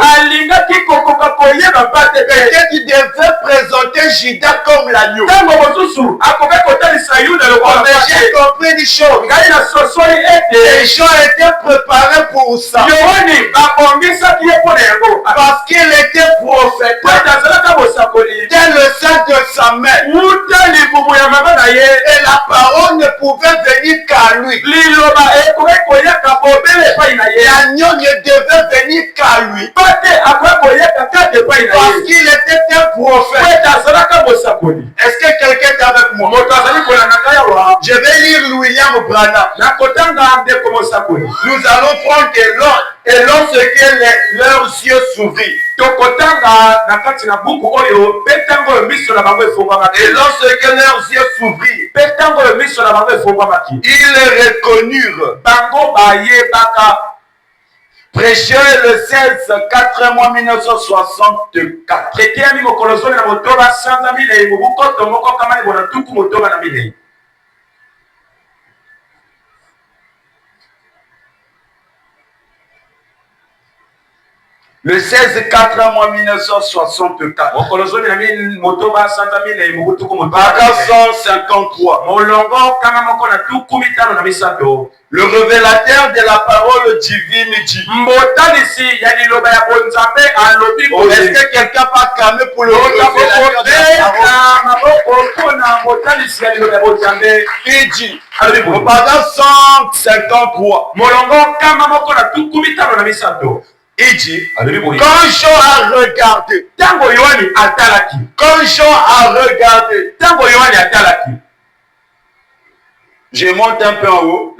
Peut-être qu'il devait présenter Judas comme l'agneau. Mais j'ai compris une chose. Les gens étaient préparés pour ça. Parce qu'il était prophète. Dès le sein de sa mère. Et la parole ne pouvait venir qu'à lui. L'agneau ne devait venir qu'à lui. Parce qu'il était un prophète. Est-ce que quelqu'un est avec moi? Je vais lire William Branham. Nous allons prendre de l'ordre. Et lorsque leurs yeux s'ouvrirent, et lorsque leurs yeux s'ouvrirent, ils le reconnurent. Prêché le 16 4 mois 1964. Le 16 4 mois 1964. Paragraphe 153. Le révélateur de la parole divine dit. Est-ce que quelqu'un va calmer pour le révélateur de la parole? Il dit. Au paragraphe 153. Il dit, quand Jean a regardé, je monte un peu en haut.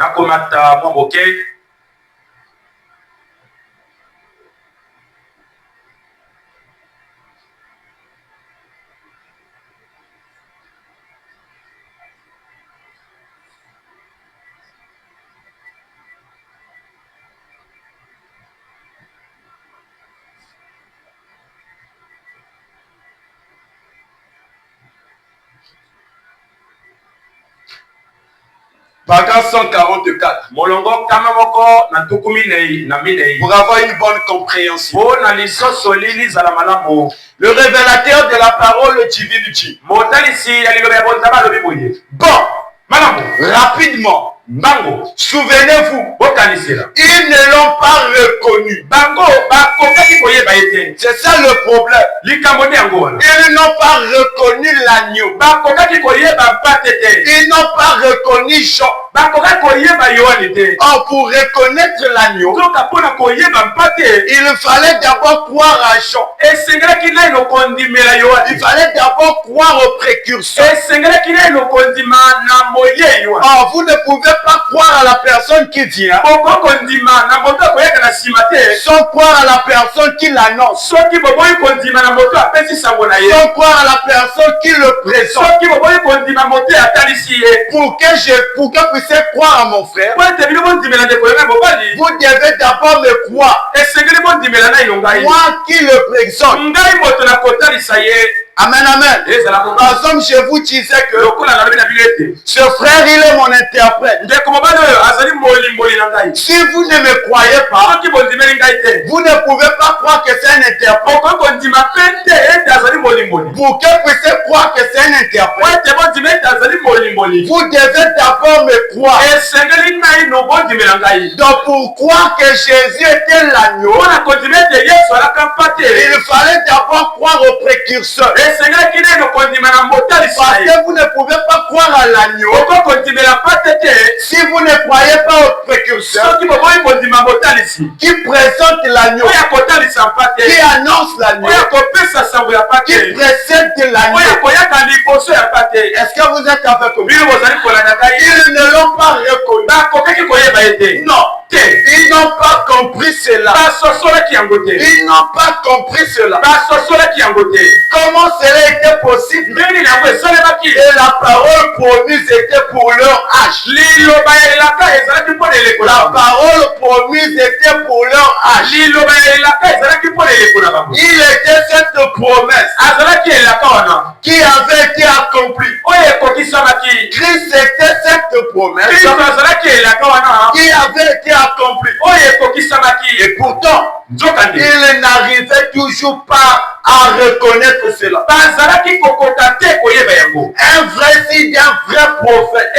Paragraphe 144. Pour avoir une bonne compréhension. Le révélateur de la parole divine dit. Bon, rapidement. Souvenez-vous, ils ne l'ont pas reconnu. C'est ça le problème. Ils n'ont pas reconnu l'agneau. Ils n'ont pas reconnu Jean. Or, pour reconnaître l'agneau, il fallait d'abord croire à Jean. Il fallait d'abord croire au précurseur. Or, vous ne pouvez pas croire à la personne qui vient sans croire à la personne qui l'annonce, sans croire à la personne qui le présente. Pour que puissiez croire à mon frère, vous devez d'abord me croire. Moi qui le présente. Amen, amen. Par exemple, je vous disais que ce frère, il est mon interprète. Si vous ne me croyez pas, vous ne pouvez pas croire que c'est un interprète. Pour que vous puissiez croire que c'est un interprète, vous devez d'abord me croire. Donc, pour croire que Jésus était l'agneau, il fallait d'abord croire au précurseur. Parce que vous ne pouvez pas croire à l'agneau si vous ne croyez pas au précurseur qui présente l'agneau, qui annonce l'agneau, qui qui précède de l'année. Est-ce que vous êtes avec moi? Ils ne l'ont pas reconnu. Non. Ils n'ont pas compris cela. Ils n'ont pas compris cela. Comment cela était possible? Et la parole promise était pour leur âge. La parole promise était pour leur âge. Il était cette promesse qui avait été accomplie. Christ était cette promesse qui avait été accomplie. Et pourtant, il n'arrivait toujours pas à reconnaître cela. Un vrai signe d'un vrai prophète.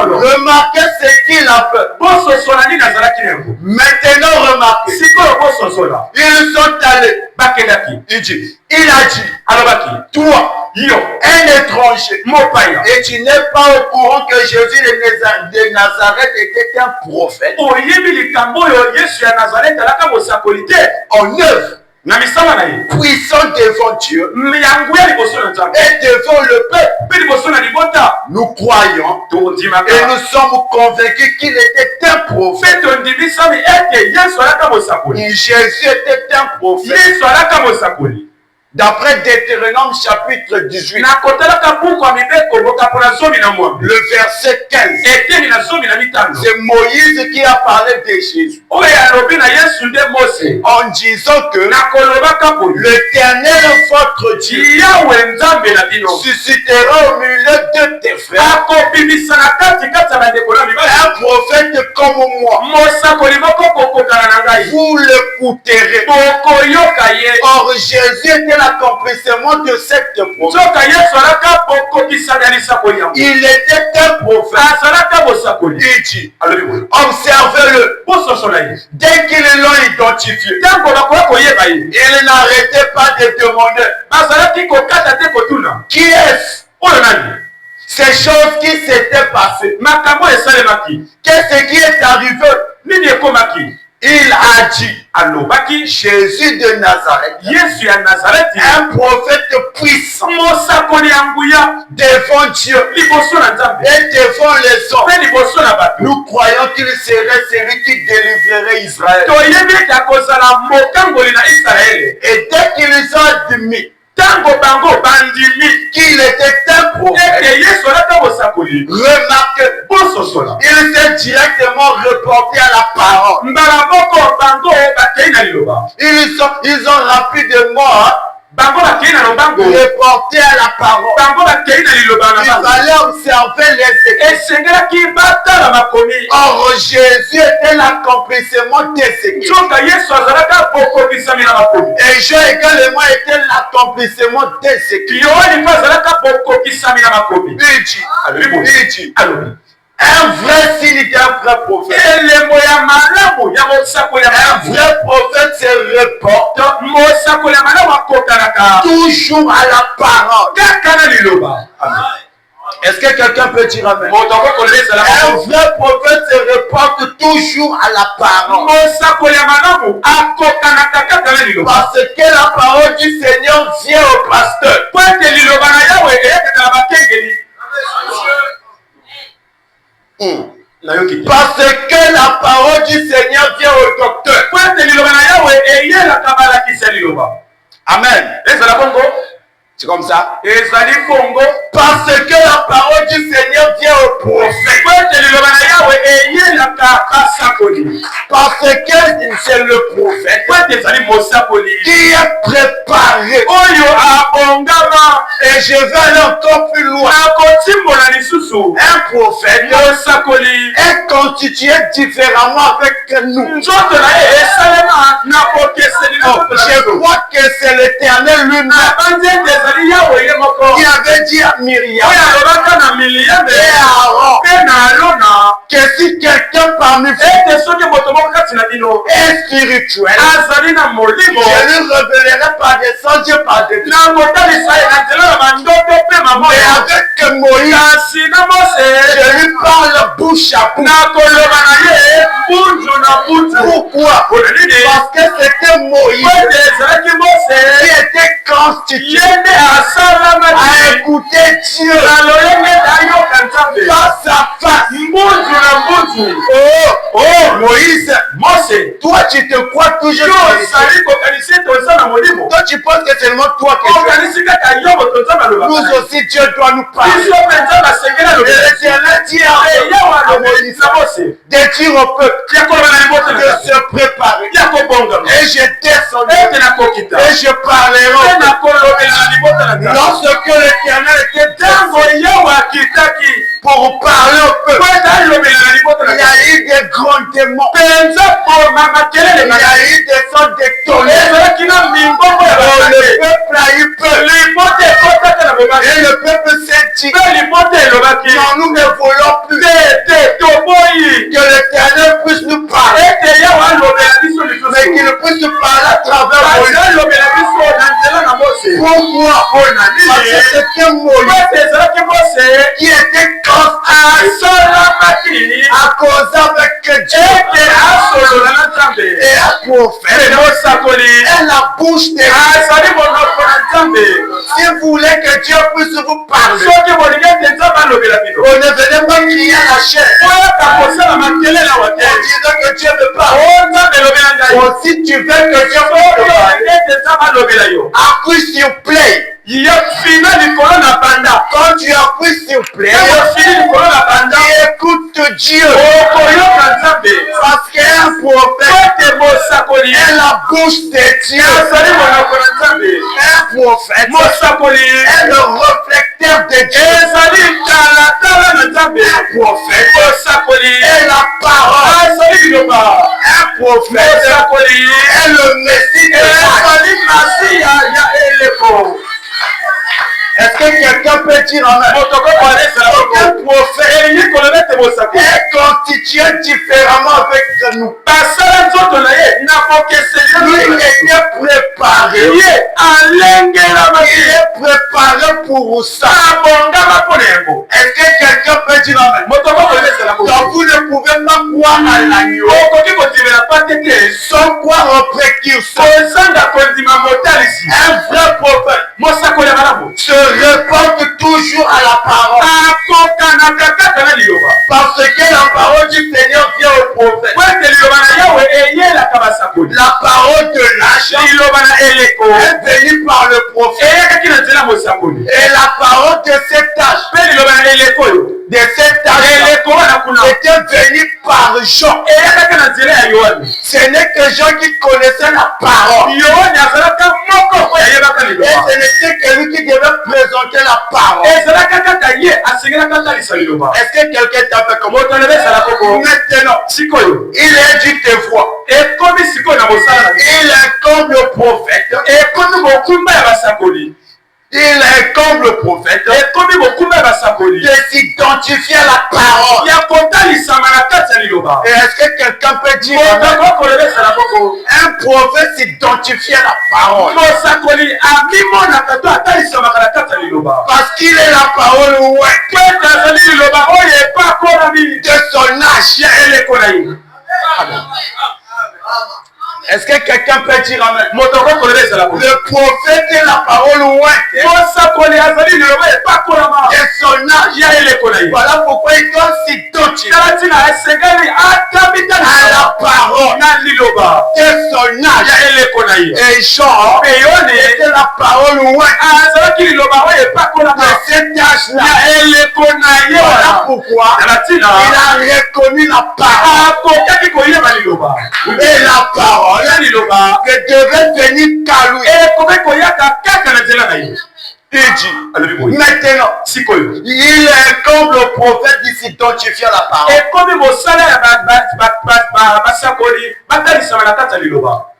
Remarquez ce qu'il a fait. Maintenant, remarquez. Ils sont allés. Il a dit, toi, un étranger, et tu n'es pas au courant que Jésus de Nazareth était un prophète. En œuvre, puissant devant Dieu et devant le peuple. Nous croyons et nous sommes convaincus qu'il était un prophète. Jésus était un prophète. D'après Deutéronome chapitre 18, le verset 15, c'est Moïse qui a parlé de Jésus en disant que l'Éternel votre Dieu suscitera au milieu de tes frères un prophète comme moi. Vous l'écouterez. Or Jésus était l'accomplissement de cette promesse. Il était un prophète. Il dit, observez-le. Dès qu'ils l'ont identifié, il n'arrêtait pas de demander, qui est-ce? Ces choses qui s'étaient passées. Qu'est-ce qui est arrivé? Il a dit, Jésus de Nazareth, un prophète puissant devant Dieu et devant les hommes. Nous croyons qu'il serait celui qui délivrerait Israël. Et dès qu'ils ont admis qu'il était un prophète, remarquez, il s'est directement reporté à la parole. Ils ont rapidement reporté à la parole. Il fallait observer les écrits. Or Jésus était l'accomplissement des écrits. Et Jean également était l'accomplissement des écrits. Il dit, un vrai signe d'un vrai prophète. Un vrai prophète se reporte toujours à la parole. Est-ce que quelqu'un peut dire amen? Un vrai prophète se reporte toujours à la parole. Parce que la parole du Seigneur vient au pasteur. Parce que la parole du Seigneur vient au docteur. Amen. C'est comme ça. Parce que la parole du Seigneur vient au prophète. Parce que c'est le prophète qui est préparé. Et je vais aller encore plus loin. Un prophète est constitué différemment avec nous. Je crois que c'est l'Éternel lui-même qui avait dit à Myriam et à Aaron que si quelqu'un parmi vous est spirituel, je lui révélerai par des songes et par des mais avec Moïse, je lui parle bouche à bouche. Pourquoi? Parce que c'était Moïse qui constitué à écouter Dieu face à face. Oh, Moïse, toi tu te crois toujours toi tu penses que c'est seulement toi que nous aussi Dieu doit nous parler. Et l'Éternel dit à Moïse de dire au peuple de se préparer. Et je descendrai et je parlerai. Lorsque l'Éternel était descendu pour parler au peuple, il y a eu des grondements, il y a eu des sons d'étonnement. Le peuple a eu peur. Et le peuple s'est dit, non, nous ne voulons plus que l'Éternel puisse nous parler, mais qu'il puisse nous parler à travers Moïse. Pourquoi? Parce que c'était Moïse qui était constant à causer avec Dieu et un prophète et la bouche des si vous voulez que Dieu puisse vous parler, on ne venez pas crier à la chair en disant que Dieu me parle. Ou si tu veux que Dieu me parle, appuie sur play. Quand tu appuies sur play, écoute Dieu. Parce qu'un prophète est la bouche de Dieu. Un prophète est le reflecteur de Dieu. Un prophète est la parole. Un prophète est le Messie de Dieu. Est-ce que quelqu'un peut dire amen? Un prophète est constitué différemment avec nous. Lui était préparé. Il est préparé pour ça. Est-ce que quelqu'un peut dire amen? Donc vous ne pouvez pas croire à l'agneau sans croire au précurseur. Un vrai prophète se reporte toujours à la parole. Parce que la parole du Seigneur vient au prophète. La parole de l'âge est venue par le prophète. Et la parole de cet âge était venue par Jean. Ce n'est que Jean qui connaissait la parole. Et ce n'était que lui qui devait présenter la parole. Est-ce que quelqu'un t'a fait comme maintenant, il est dit tes voix. Il incombe le prophète. Il incombe le prophète de s'identifier à la parole. Et est-ce que quelqu'un peut dire un prophète s'identifie à la parole? Parce qu'il est la parole de son âge. Est-ce que quelqu'un peut dire amen? Le prophète est la parole de son âge. Voilà pourquoi il doit s'identifier à la parole de son âge. Et Jean était la parole de cet âge-là. Voilà pourquoi il a reconnu la parole. Et la parole que devait venir qu'à lui. Il dit, maintenant, il incombe le prophète de s'identifier à la parole.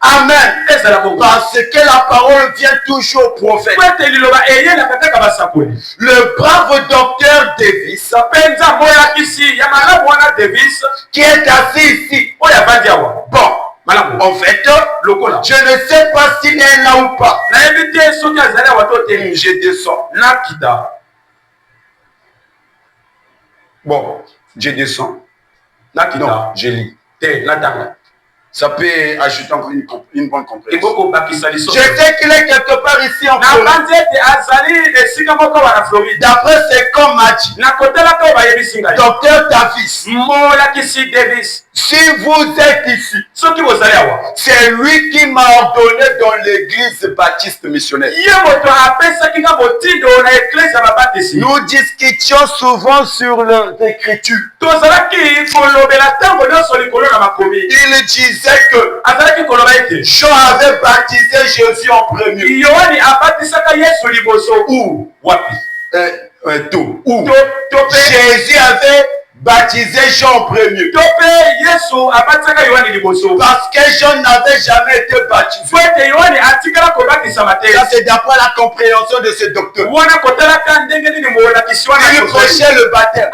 Amen. Parce que la parole vient toujours au prophète. Le brave docteur Davis, qui est assis ici. Bon. En fait, je ne sais pas s'il est là ou pas. Je descends. Bon, je descends. Non, je lis. Ça peut ajouter encore une bonne compréhension. Je sais qu'il est quelque part ici en Floride. D'après ce qu'on m'a dit, docteur Davis, si vous êtes ici, c'est lui qui m'a ordonné dans l'église baptiste missionnaire. Nous discutions souvent sur l'écriture. Il disait que Jean avait baptisé Jésus en premier. Où Jésus avait baptisé Jean en premier. Parce que Jean n'avait jamais été baptisé. Ça, c'est d'après la compréhension de ce docteur. Il prêchait le baptême.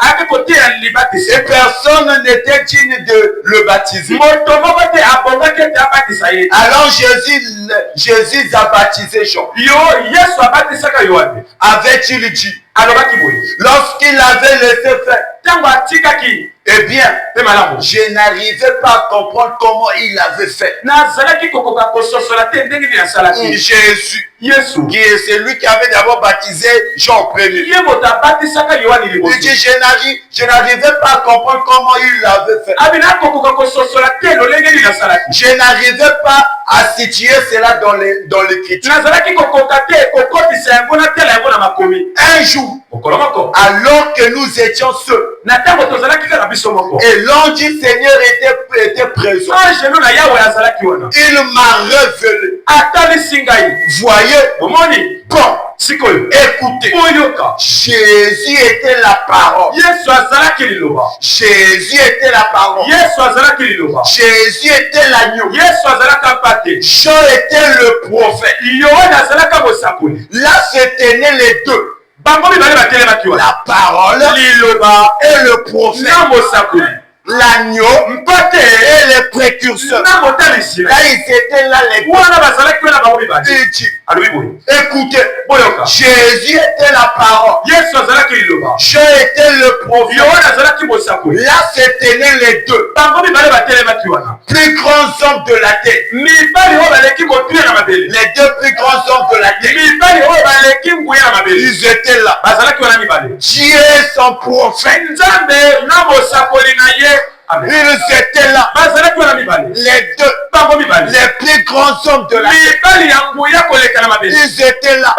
Et personne n'était digne de le baptiser. Alors Jésus a baptisé Jean. Avait-il dit? Lorsqu'il avait laissé faire, eh bien, je n'arrivais pas à comprendre comment il avait fait. Jésus, qui est celui qui avait d'abord baptisé Jean en premier. Il dit, je n'arrivais pas à comprendre comment il l'avait fait. Je n'arrivais pas à situer cela dans l'écriture. Un jour, alors que nous étions seuls, et l'ange du Seigneur était présent, il m'a révélé. Voyez, bon, écoutez, Jésus était la parole. Jésus était la parole. Jésus était l'agneau. Jean était le prophète. Là se tenaient les deux. La parole et le prophète. L'agneau et les précurseurs. Là, ils étaient là les deux. Écoutez, Jésus était la parole. Jean était le prophète. Là, se tenaient les deux. Plus grands hommes de la terre. Les deux plus grands hommes de la terre. Ils étaient là. Dieu est son prophète. Ils étaient là. Les deux, les plus grands hommes de la terre. Ils étaient là.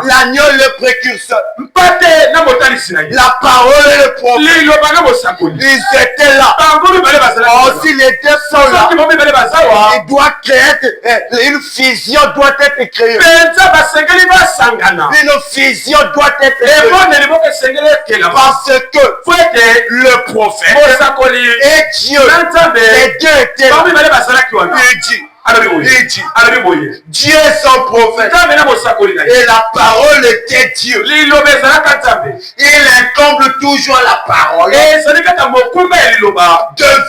L'agneau et le précurseur. La parole et le prophète. Ils étaient là. Aussi les deux sont là. Il doit créer, une fusion doit être créée. Une fusion doit être créée. Parce que le prophète et Dieu, les deux étaient là. Il dit, Dieu est son prophète et la parole était Dieu. Il incombe toujours la parole de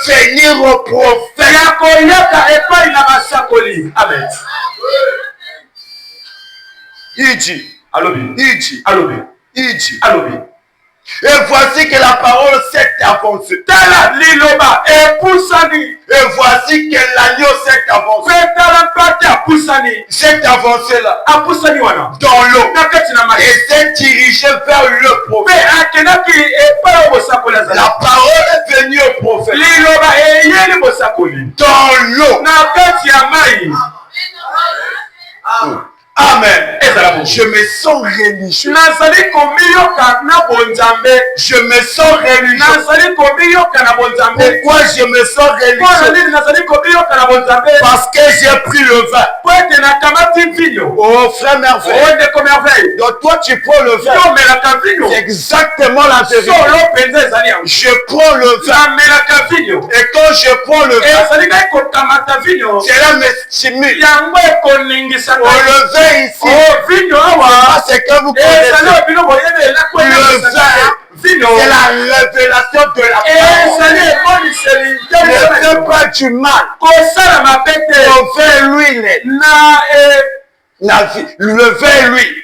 venir au prophète. Amen. Il dit, et voici que la parole s'est avancée. Et voici que l'agneau s'est avancé. S'est avancé là. Dans l'eau. Et s'est dirigé vers le prophète. La parole est venue au prophète. Dans l'eau. Amen. Je me sens religieux. Je me sens religieux. Pourquoi je me sens religieux? Parce que j'ai pris le vin. Oh frère merveille. Donc toi tu prends le vin. C'est exactement la vérité. Je prends le vin. Et quand je prends le vin, cela me stimule. Oh, le vin ici, c'est que vous connaissez. Le vin, c'est la révélation de la parole. Ne fais pas du mal. On fait l'huile. Le vin, lui.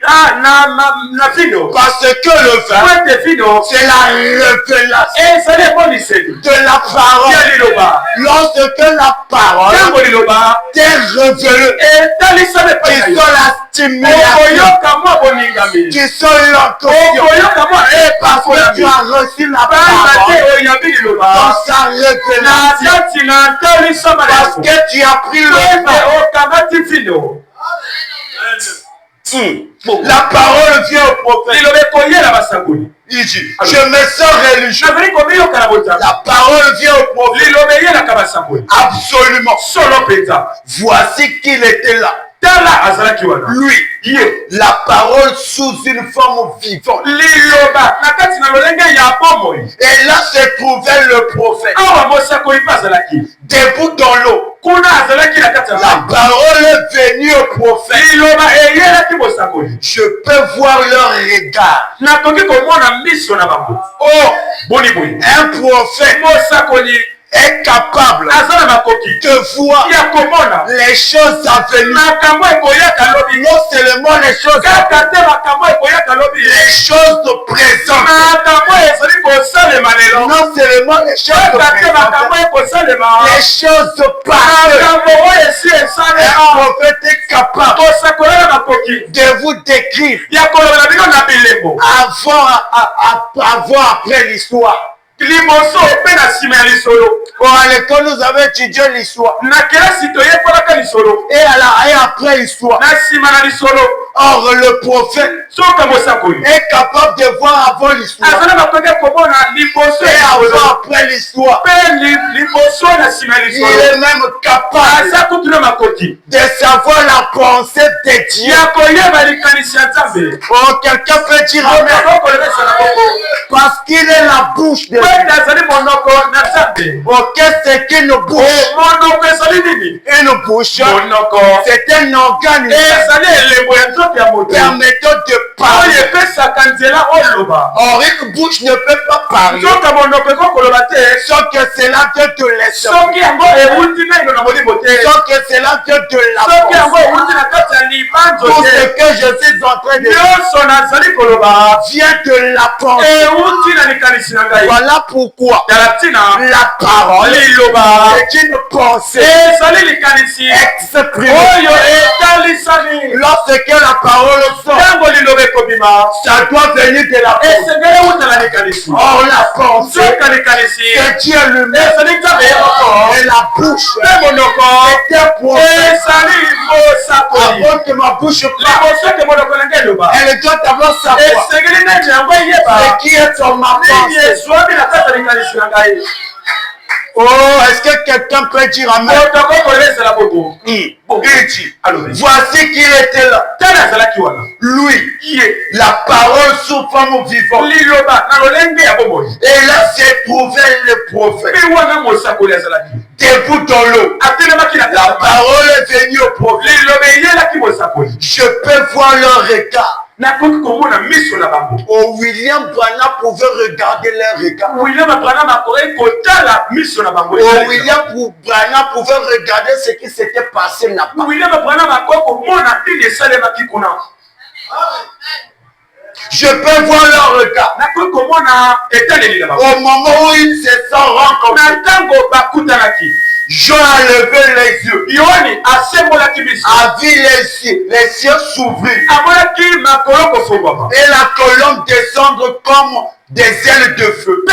Parce que le vin, c'est la révélation de la parole. Lorsque la parole t'est révélée, qui sont la stimulation, qui sont l'occasion, parce que tu as reçu la parole dans sa révélation, parce que tu as pris le vin. La parole vient au prophète. Il dit, je me sens religieux. La parole vient au prophète. Absolument. Voici qu'il était là. Lui, la parole sous une forme vivante. Et là se trouvait le prophète. Debout dans l'eau. La parole est venue au prophète. Je peux voir leur regard. Oh, un prophète est capable de voir les choses à venir. Non seulement les choses à venir, les choses présentes. Non seulement les choses présentes, les choses passées. Un prophète est capable de vous décrire avant, après l'histoire. À l'école, nous avons étudié l'histoire. Et après l'histoire. Or, le prophète est capable de voir avant l'histoire. Et avant après l'histoire. Il est même capable de savoir la pensée de Dieu. Oh, quelqu'un peut dire amen. Parce qu'il est la bouche de Dieu. Oh, qu'est-ce qu'une bouche? Une bouche, c'est un organe permettant de parler. Or, une bouche ne peut pas parler sans que cela vient de l'esprit, sans que cela vient de la force. Tout ce que je suis en train de dire vient de la pensée. Voilà pourquoi la parole est une pensée exprimée. Lorsque la parole sort, ça doit venir de la pensée. Or, la pensée, c'est Dieu lui-même. Et la bouche, c'est un prophète. Avant que ma bouche parle, elle doit d'abord savoir ce qui est sur ma pensée. Oh, est-ce que quelqu'un peut dire amen? Voici qu'il était là. Lui, la parole sous forme vivante. Et là s'est trouvé le prophète. Debout dans l'eau. La parole est venue au prophète. Je peux voir leur regard. Oh, William Branham pouvait regarder leur regard. Oh, William Branham pouvait regarder ce qui s'était passé là-bas. Je peux voir leur regard. Au moment où ils se sont rencontrés, Jean a levé les yeux, a vu les cieux s'ouvrir et la colombe descendre comme des ailes de feu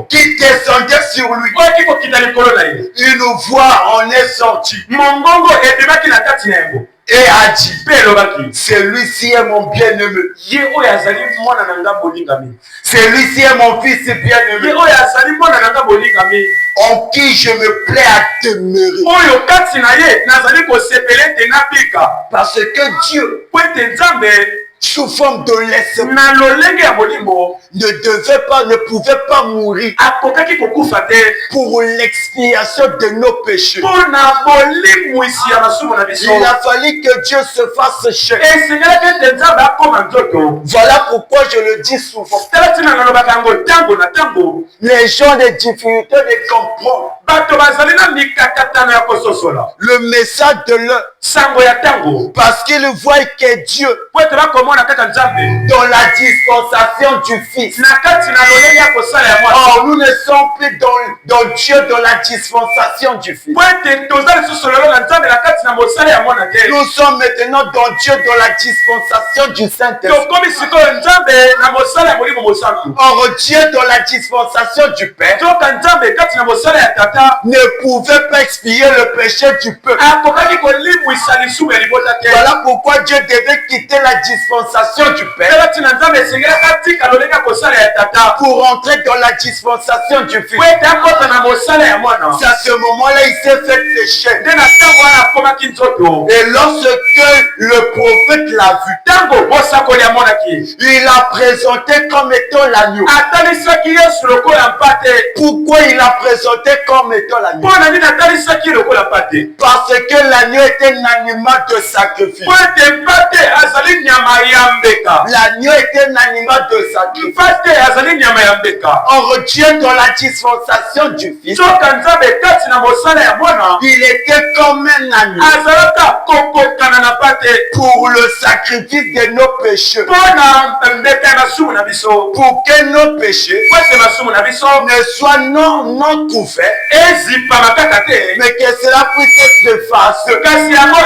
qui descendait sur lui. Une voix en est sortie et a dit, celui-ci est mon bien-aimé. Celui-ci est mon fils bien-aimé, en qui je me plais à demeurer. Parce que Dieu sous forme de laissement, na lolenge ya molimo ne pouvait pas mourir akokaki kokufa te pour l'expiation de nos péchés. mpo na bolimwisi ya masumu na biso. Il a fallu que Dieu se fasse chair. esengelaki ete nzambe akoma nzoto. Voilà pourquoi je le dis souvent. tala ntina nalobaka yango ntango na ntango Les gens ont des difficultés de comprendre bato bazali na mikakatano ya kososola le message de l'heure sango ya ntango parce qu'ils voient que Dieu, po ete bakomona kaka nzambe dans la dispensation du Fils, na kati na lolenge ya kosala ya mwana. or nous ne sommes plus dans Dieu dans la dispensation du Fils. po ete toza lisusu lelo na nzambe na kati na mosala ya mwana te. Nous sommes maintenant dans Dieu dans la dispensation du Saint-Esprit. tokomi sikoyo nzambe na mosala ya molimo mosantu. Or Dieu dans la dispensation du Père toka nzambe kati na mosala ya tata ne pouvait pas expier le péché du peuple. akokaki kolimwisa lisumu ya libota te. Voilà pourquoi Dieu devait quitter la dispensation du Père tala ntina nzambe esengelaki atika lolenge ya kosala ya tata pour entrer dans la dispensation du Fils. po ete akota na mosala ya mwana. C'est à ce moment-là il s'est fait pécher. nde na ntango wana akomaki nzoto. Et lorsque le prophète l'a vu, ntango bosakoli amonaki il a présenté comme étant l'agneau. atalisaki yesu lokola mpate. Pourquoi il a présenté comme étant l'agneau? mpo na nini atalisaki lokola mpate? Parce que l'agneau était un animal de sacrifice. po ete mpate azali nyama ya mbeka. L'agneau était un animal de sacrifice. mpate azali nyama ya mbeka. Or Dieu dans la dispensation du Fils, soka nzambe kati na mosala ya mwana il était comme un agneau azalaka kokokana na mpate pour le sacrifice de nos péchés. mpo na mbeka ya masumu na biso. Pour que nos péchés po ete masumu na biso ne soient non couverts, ezipama kaka te, mais que cela puisse être effacé. kasi yango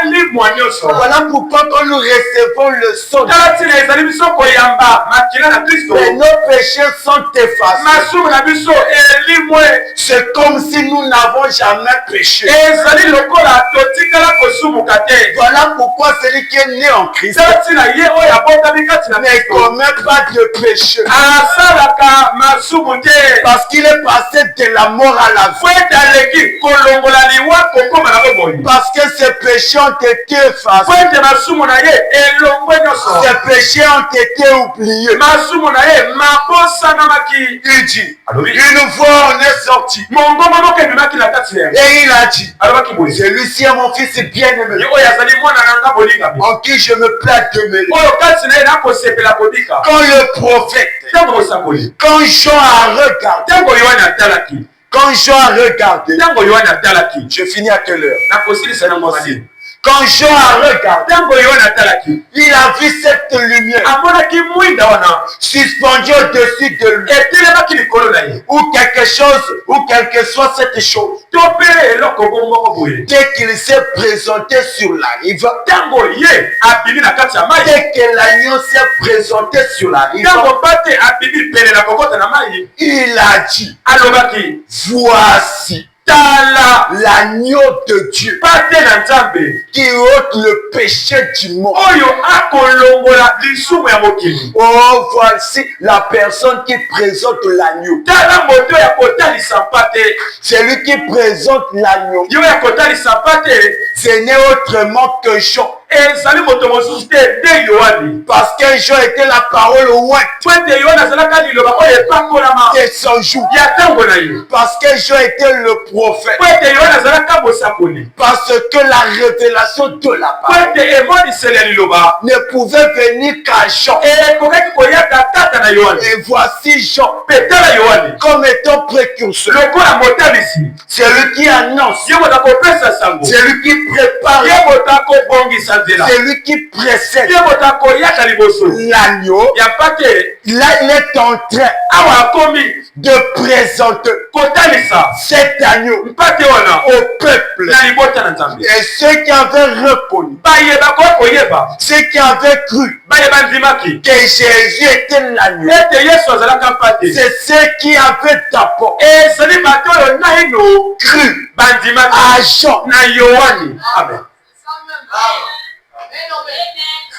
elimwa nyonso. Voilà pourquoi quand nous recevons le sang, tala ntina ezali biso koyamba makila na kristo et nos péchés sont effacés. masumu na biso elimwe. C'est comme si nous n'avons jamais péché. ezali lokola totikala kosumuka te. Voilà pourquoi celui qui est né en Christ tala ntina ye oyo abotami kati na ne kristo commet pas de péché. asalaka masumu te, Parce qu'il est passé de la mort à la po vie. ete aleki kolongola liwa kokóma na bomoi. Parce que ses péchés ont été po effacés. ete masumu na ye elongwe nyonso. Ses péchés ont été oubliés. masumu na ye mabosanamaki. Il dit, alobi une fois on est sorti. mongoma moko ebimaki na kati na ye. Et il a dit, alobaki boye celui-ci est mon fils bien-aimé, ye oyo azali mwana na nga bolingami, en qui je me plais de mêler. oyo kati na ye nakosepela kobika. Quand le prophète, ntango mosakoli, quand Jean a regardé, ntango yohane atalaki, quand Jean a regardé, ntango yohane atalaki, je finis à quelle heure? nakosilisa nango malini. Quand Jean a regardé, ntango yohane atalaki, il a vu cette lumière amonaki mwinda wana suspendue au-dessus de lui. etelemaki likolo na ye, Ou quelque chose, ou quelle que soit cette chose. to mpe eloko moko boye. Dès qu'il s'est présenté sur la rive, ntango ye abimi na kati ya mai, dès que l'agneau s'est présenté sur la rive, ntango mpate abimi pene na kokota na mai, il a dit, alobaki voici tala l'agneau de Dieu mpate na nzambe qui ôte le péché du monde. oyo akolongola lisumu ya mokili. Oh, voici la personne qui présente l'agneau. tala moto ya kotalisa mpate, Celui qui présente l'agneau, yo ya kotalisa mpate ce n'est autrement que Jean. ezali moto mosusu te nde yohane. Parce que Jean était la parole au loin po ete yohane azalaka liloba oyo epakolama de son jour. ya ntango na ye. Parce que Jean était le prophète. po ete yohane azalaka mosakoli. Parce que la révélation de la po parole ete emoniseli ya liloba ne pouvait venir qu'à Jean. ekokaki koyaka tata na yohane. Et voici Jean mpe tala yohane comme étant précurseur. lokola motalisi, Celui qui annonce, ye moto akopesa sango, celui qui prépare, ye moto akobongisa nzela, celui qui précède ye moto akoyaka liboso l'agneau. ya mpate. Là, il est en train awa akomi de présenter kotalisa cet agneau mpate wana au peuple. na libota na nzambe. Et ceux qui avaient reconnu, bayeba koya koyeba, ceux qui avaient cru bayeba ndimaki que Jésus était l'agneau, ete yesu azalaka mpate. c'est ceux qui avaient d'abord ezali bato oyo naino cru bandimaki à Jean. na yohane. Amen.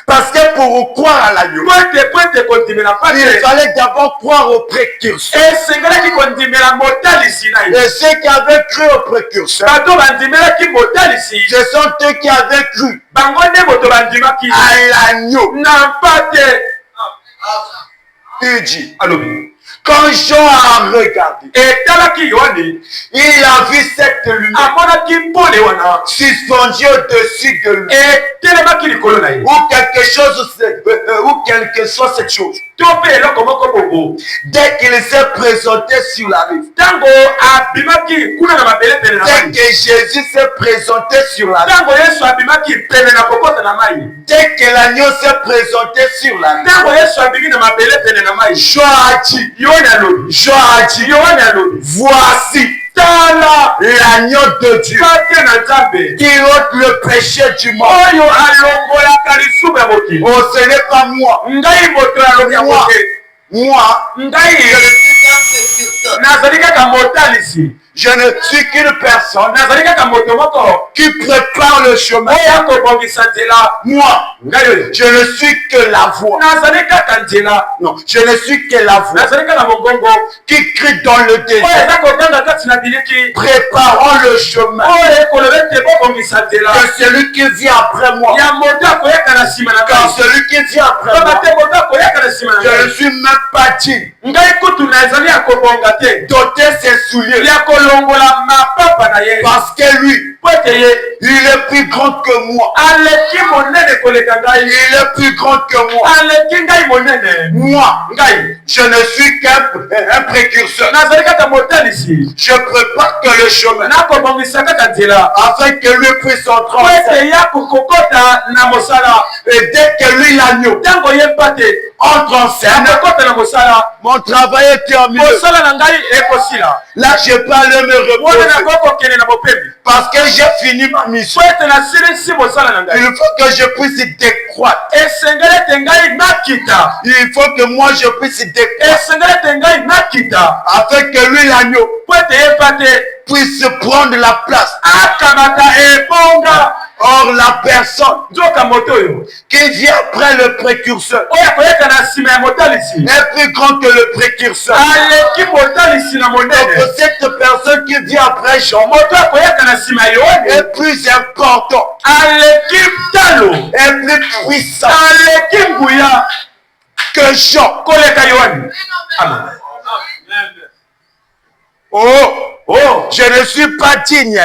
Parce que pour croire à l'agneau, il fallait d'abord croire au précurseur. Et ceux qui avaient cru au précurseur, ce sont ceux qui avaient cru à l'agneau. Il dit, quand Jean a regardé, il a vu cette lumière suspendue au-dessus de lui. Ou quelque chose, cette chose. Dès qu'il s'est présenté sur la rive, dès que Jésus s'est présenté sur la rive, dès que l'agneau s'est présenté sur la rive, Jean a dit, voici l'agneau de Dieu qui ôte le péché du monde. Oh, ce n'est pas moi. Je ne suis qu'une personne qui prépare le chemin. Moi, je ne suis que la voix. Non, je ne suis que la voix qui crie dans le désert. Préparons le chemin que celui qui vient après moi. Car celui qui vient après moi, je ne suis même pas digne d'ôter ses souliers. Parce que lui, il est plus grand que moi. Il est plus grand que moi. Moi, je ne suis qu'un précurseur. Je prépare que le chemin afin que lui puisse entrer en scène. Et dès que lui, l'agneau, entre en scène, mon travail est terminé. Là, je peux aller me reposer. Parce que j'ai fini ma mission. Il faut que je puisse décroître. Il faut que moi je puisse décroître. Afin que lui, l'agneau, puisse prendre la place. Or, la personne qui vient après le précurseur est plus grand que le précurseur. Donc, cette personne qui vient après Jean est plus important, est plus puissant que Jean. Oh, je ne suis pas digne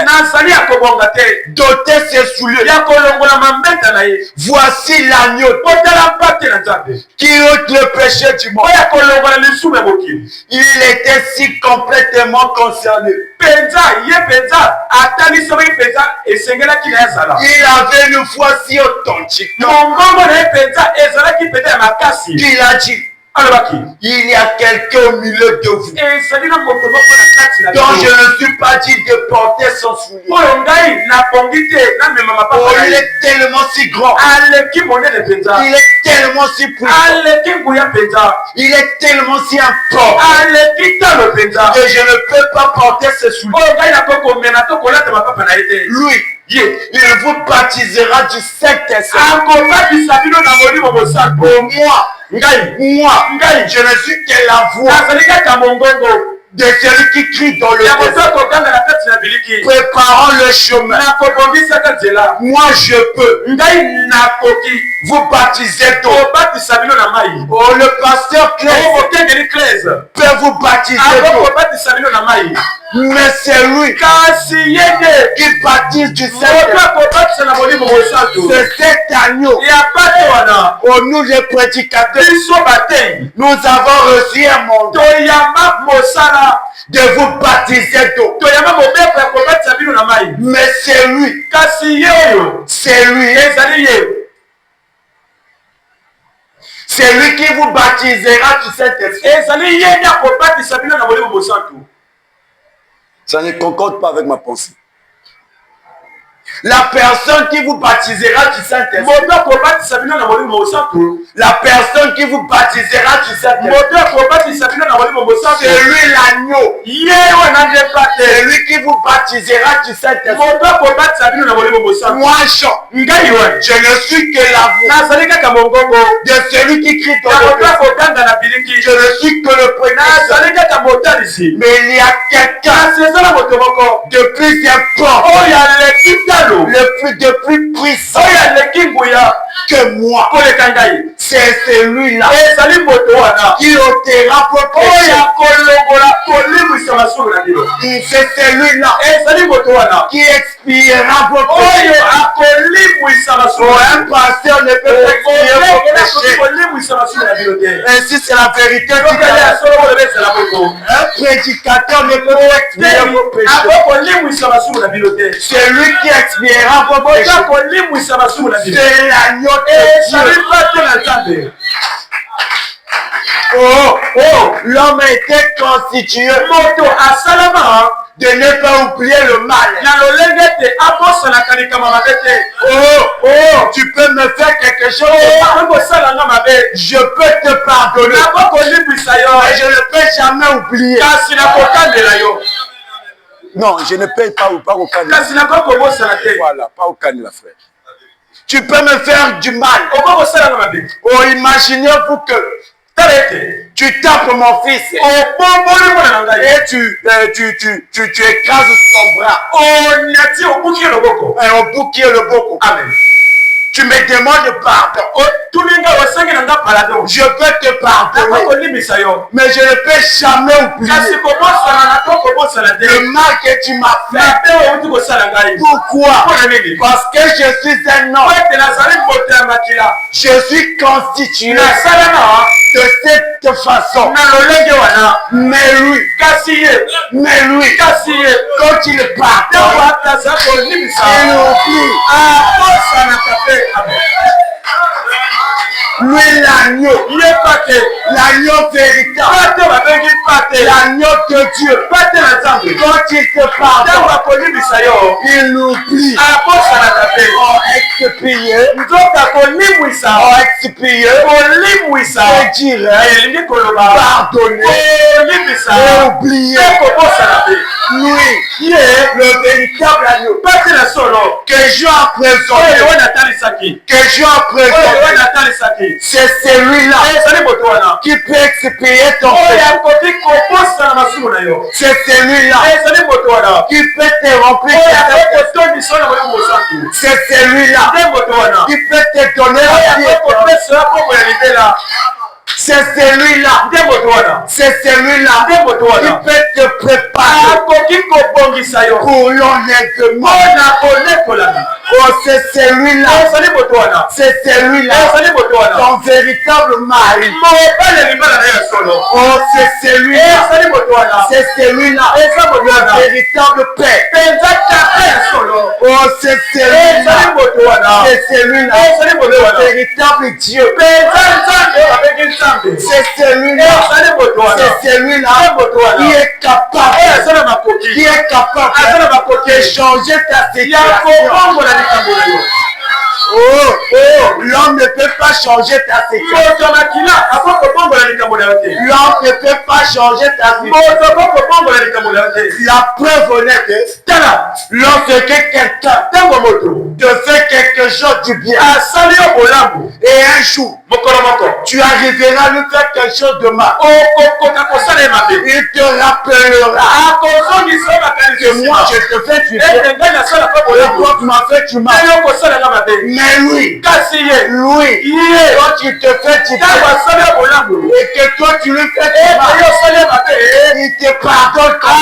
d'ôter ses souliers. Voici l'agneau qui ôte le péché du monde. Il était si complètement concerné. Il avait une foi si authentique qu'il a dit, il y a quelqu'un au milieu de vous dont je ne suis pas dit de porter son soulier. Oh, il est tellement si grand. Il est tellement si puissant. Il est tellement si fort que je ne peux pas porter ce soulier. Lui, il vous baptisera du Saint-Esprit. Moi, je ne suis que la voix de celui qui crie dans le désert. Préparons le chemin. Moi, je peux vous baptiser d'eau. Oh, le pasteur Claise peut vous baptiser d'eau. Mais c'est lui qui baptise du Saint-Esprit. C'est cet agneau. Oh, nous les prédicateurs, nous avons reçu un mandat de vous baptiser d'eau. Mais c'est lui. C'est lui. C'est lui qui vous baptisera du Saint-Esprit. Ça ne concorde pas avec ma pensée. La personne qui vous baptisera du Saint-Esprit. La personne qui vous baptisera du Saint-Esprit. C'est lui l'agneau. C'est lui qui vous baptisera du Saint-Esprit. Moi, je ne suis que la voix de celui qui crie dans le cœur. Je ne suis que le précurseur. Mais il y a quelqu'un de plus important, de plus puissant que moi. C'est celui-là qui ôtera vos péchés. C'est celui-là qui expiera vos péchés. Un pasteur ne peut pas expier vos péchés. Ainsi c'est la vérité. Un prédicateur ne peut pas expier vos péchés. C'est lui qui expiera vos péchés. C'est l'agneau de Dieu. L'homme a été constitué de ne pas oublier le mal. Tu peux me faire quelque chose. Je peux te pardonner. Mais je ne peux jamais oublier. Non, je ne paye pas au canne. Voilà, pas au canne, la frère. Tu peux me faire du mal. Imaginez-vous que tu tapes mon fils et tu écrases son bras. Au bouquet le boko. Amen. Tu me demandes pardon. Je peux te pardonner. Mais je ne peux jamais oublier le mal que tu m'as fait. Pourquoi? Parce que je suis un homme. Je suis constitué de cette façon. Mais lui, quand il pardonne, il oublie. Lui l'agneau, l'agneau véritable, l'agneau de Dieu. Quand il te pardonne, il l'oublie. Expié, pardonner, oublier. Lui, qui est le véritable agneau que Dieu a présenté, c'est celui-là qui peut expier ton péché. C'est celui-là qui peut te remplir. C'est celui-là qui peut te donner la vie. C'est celui-là qui peut te préparer pour l'enlèvement. C'est celui-là ton véritable mari. C'est celui-là le véritable père. C'est celui-là le véritable Dieu. C'est celui-là qui est capable de changer ta situation. L'homme ne peut pas changer ta situation. L'homme ne peut pas changer ta situation. La preuve honnête, lorsque quelqu'un te fait quelque chose du bien, et un jour, tu arriveras à lui faire quelque chose de mal, il te rappellera que moi je te fais du bien et toi tu m'as fait du mal. Mais lui, quand il te fait du bien et que toi tu lui fais du mal, il te pardonne quand même.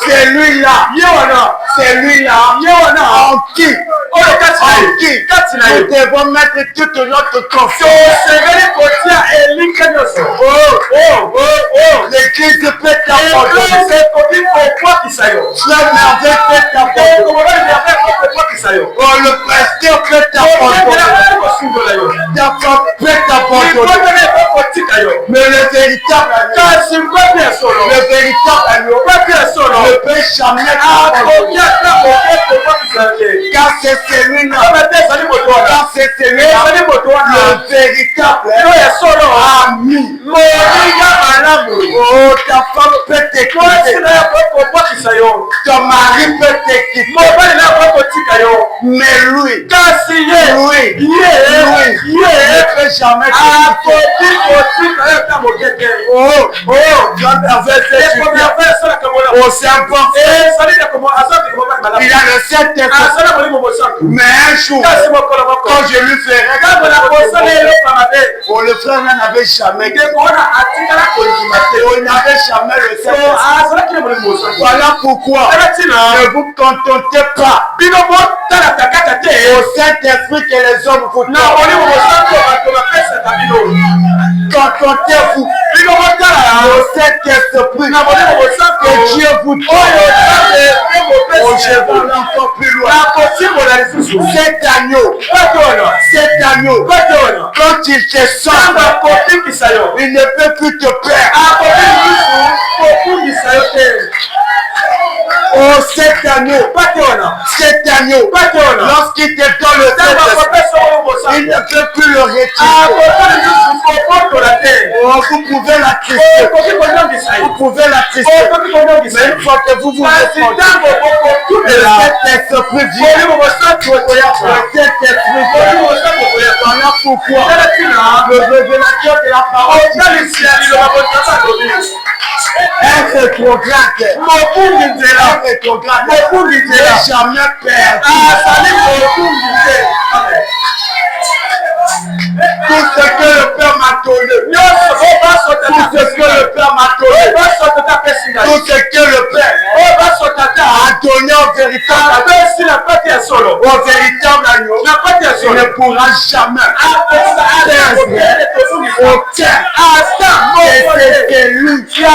C'est lui-là en qui nous devons mettre toute notre confiance. L'église peut t'abandonner. Le merveille peut t'abandonner. Le pasteur peut t'abandonner. Ta femme peut t'abandonner. Mais le véritable agneau, le véritable agneau ne peut jamais t'abandonner. Car c'est celui-là, car c'est celui-là, le véritable ami. Oh, ta femme peut te quitter. Ton mari peut te quitter. Mais lui, ne peut jamais te quitter. Oh, c'est important. Il a le Saint-Esprit. Mais un jour, quand je lui ferai, oh, le frère n'avait jamais. Il n'avait jamais le Saint-Esprit. Voilà pourquoi ne vous contentez pas au Saint-Esprit que les hommes vous donnent. Contentez-vous au Saint-Esprit que Dieu vous donne. Oh, je vais encore plus loin. Cet agneau, quand il te sort, il ne peut plus te perdre. Oh, cet agneau, lorsqu'il te donne le Saint-Esprit, il ne peut plus le retirer. Oh, vous pouvez l'attrister. Vous pouvez l'attrister. Mais une fois que vous vous répondez, le Saint-Esprit vient. Le Saint-Esprit vient. Voilà pourquoi le révélateur de la parole un rétrograde n'est jamais perdu. Tout ce que le Père m'a donné, tout ce que le Père m'a donné, tout ce que le Père a donné au véritable agneau, il ne pourra jamais perdre aucun. C'est lui qui a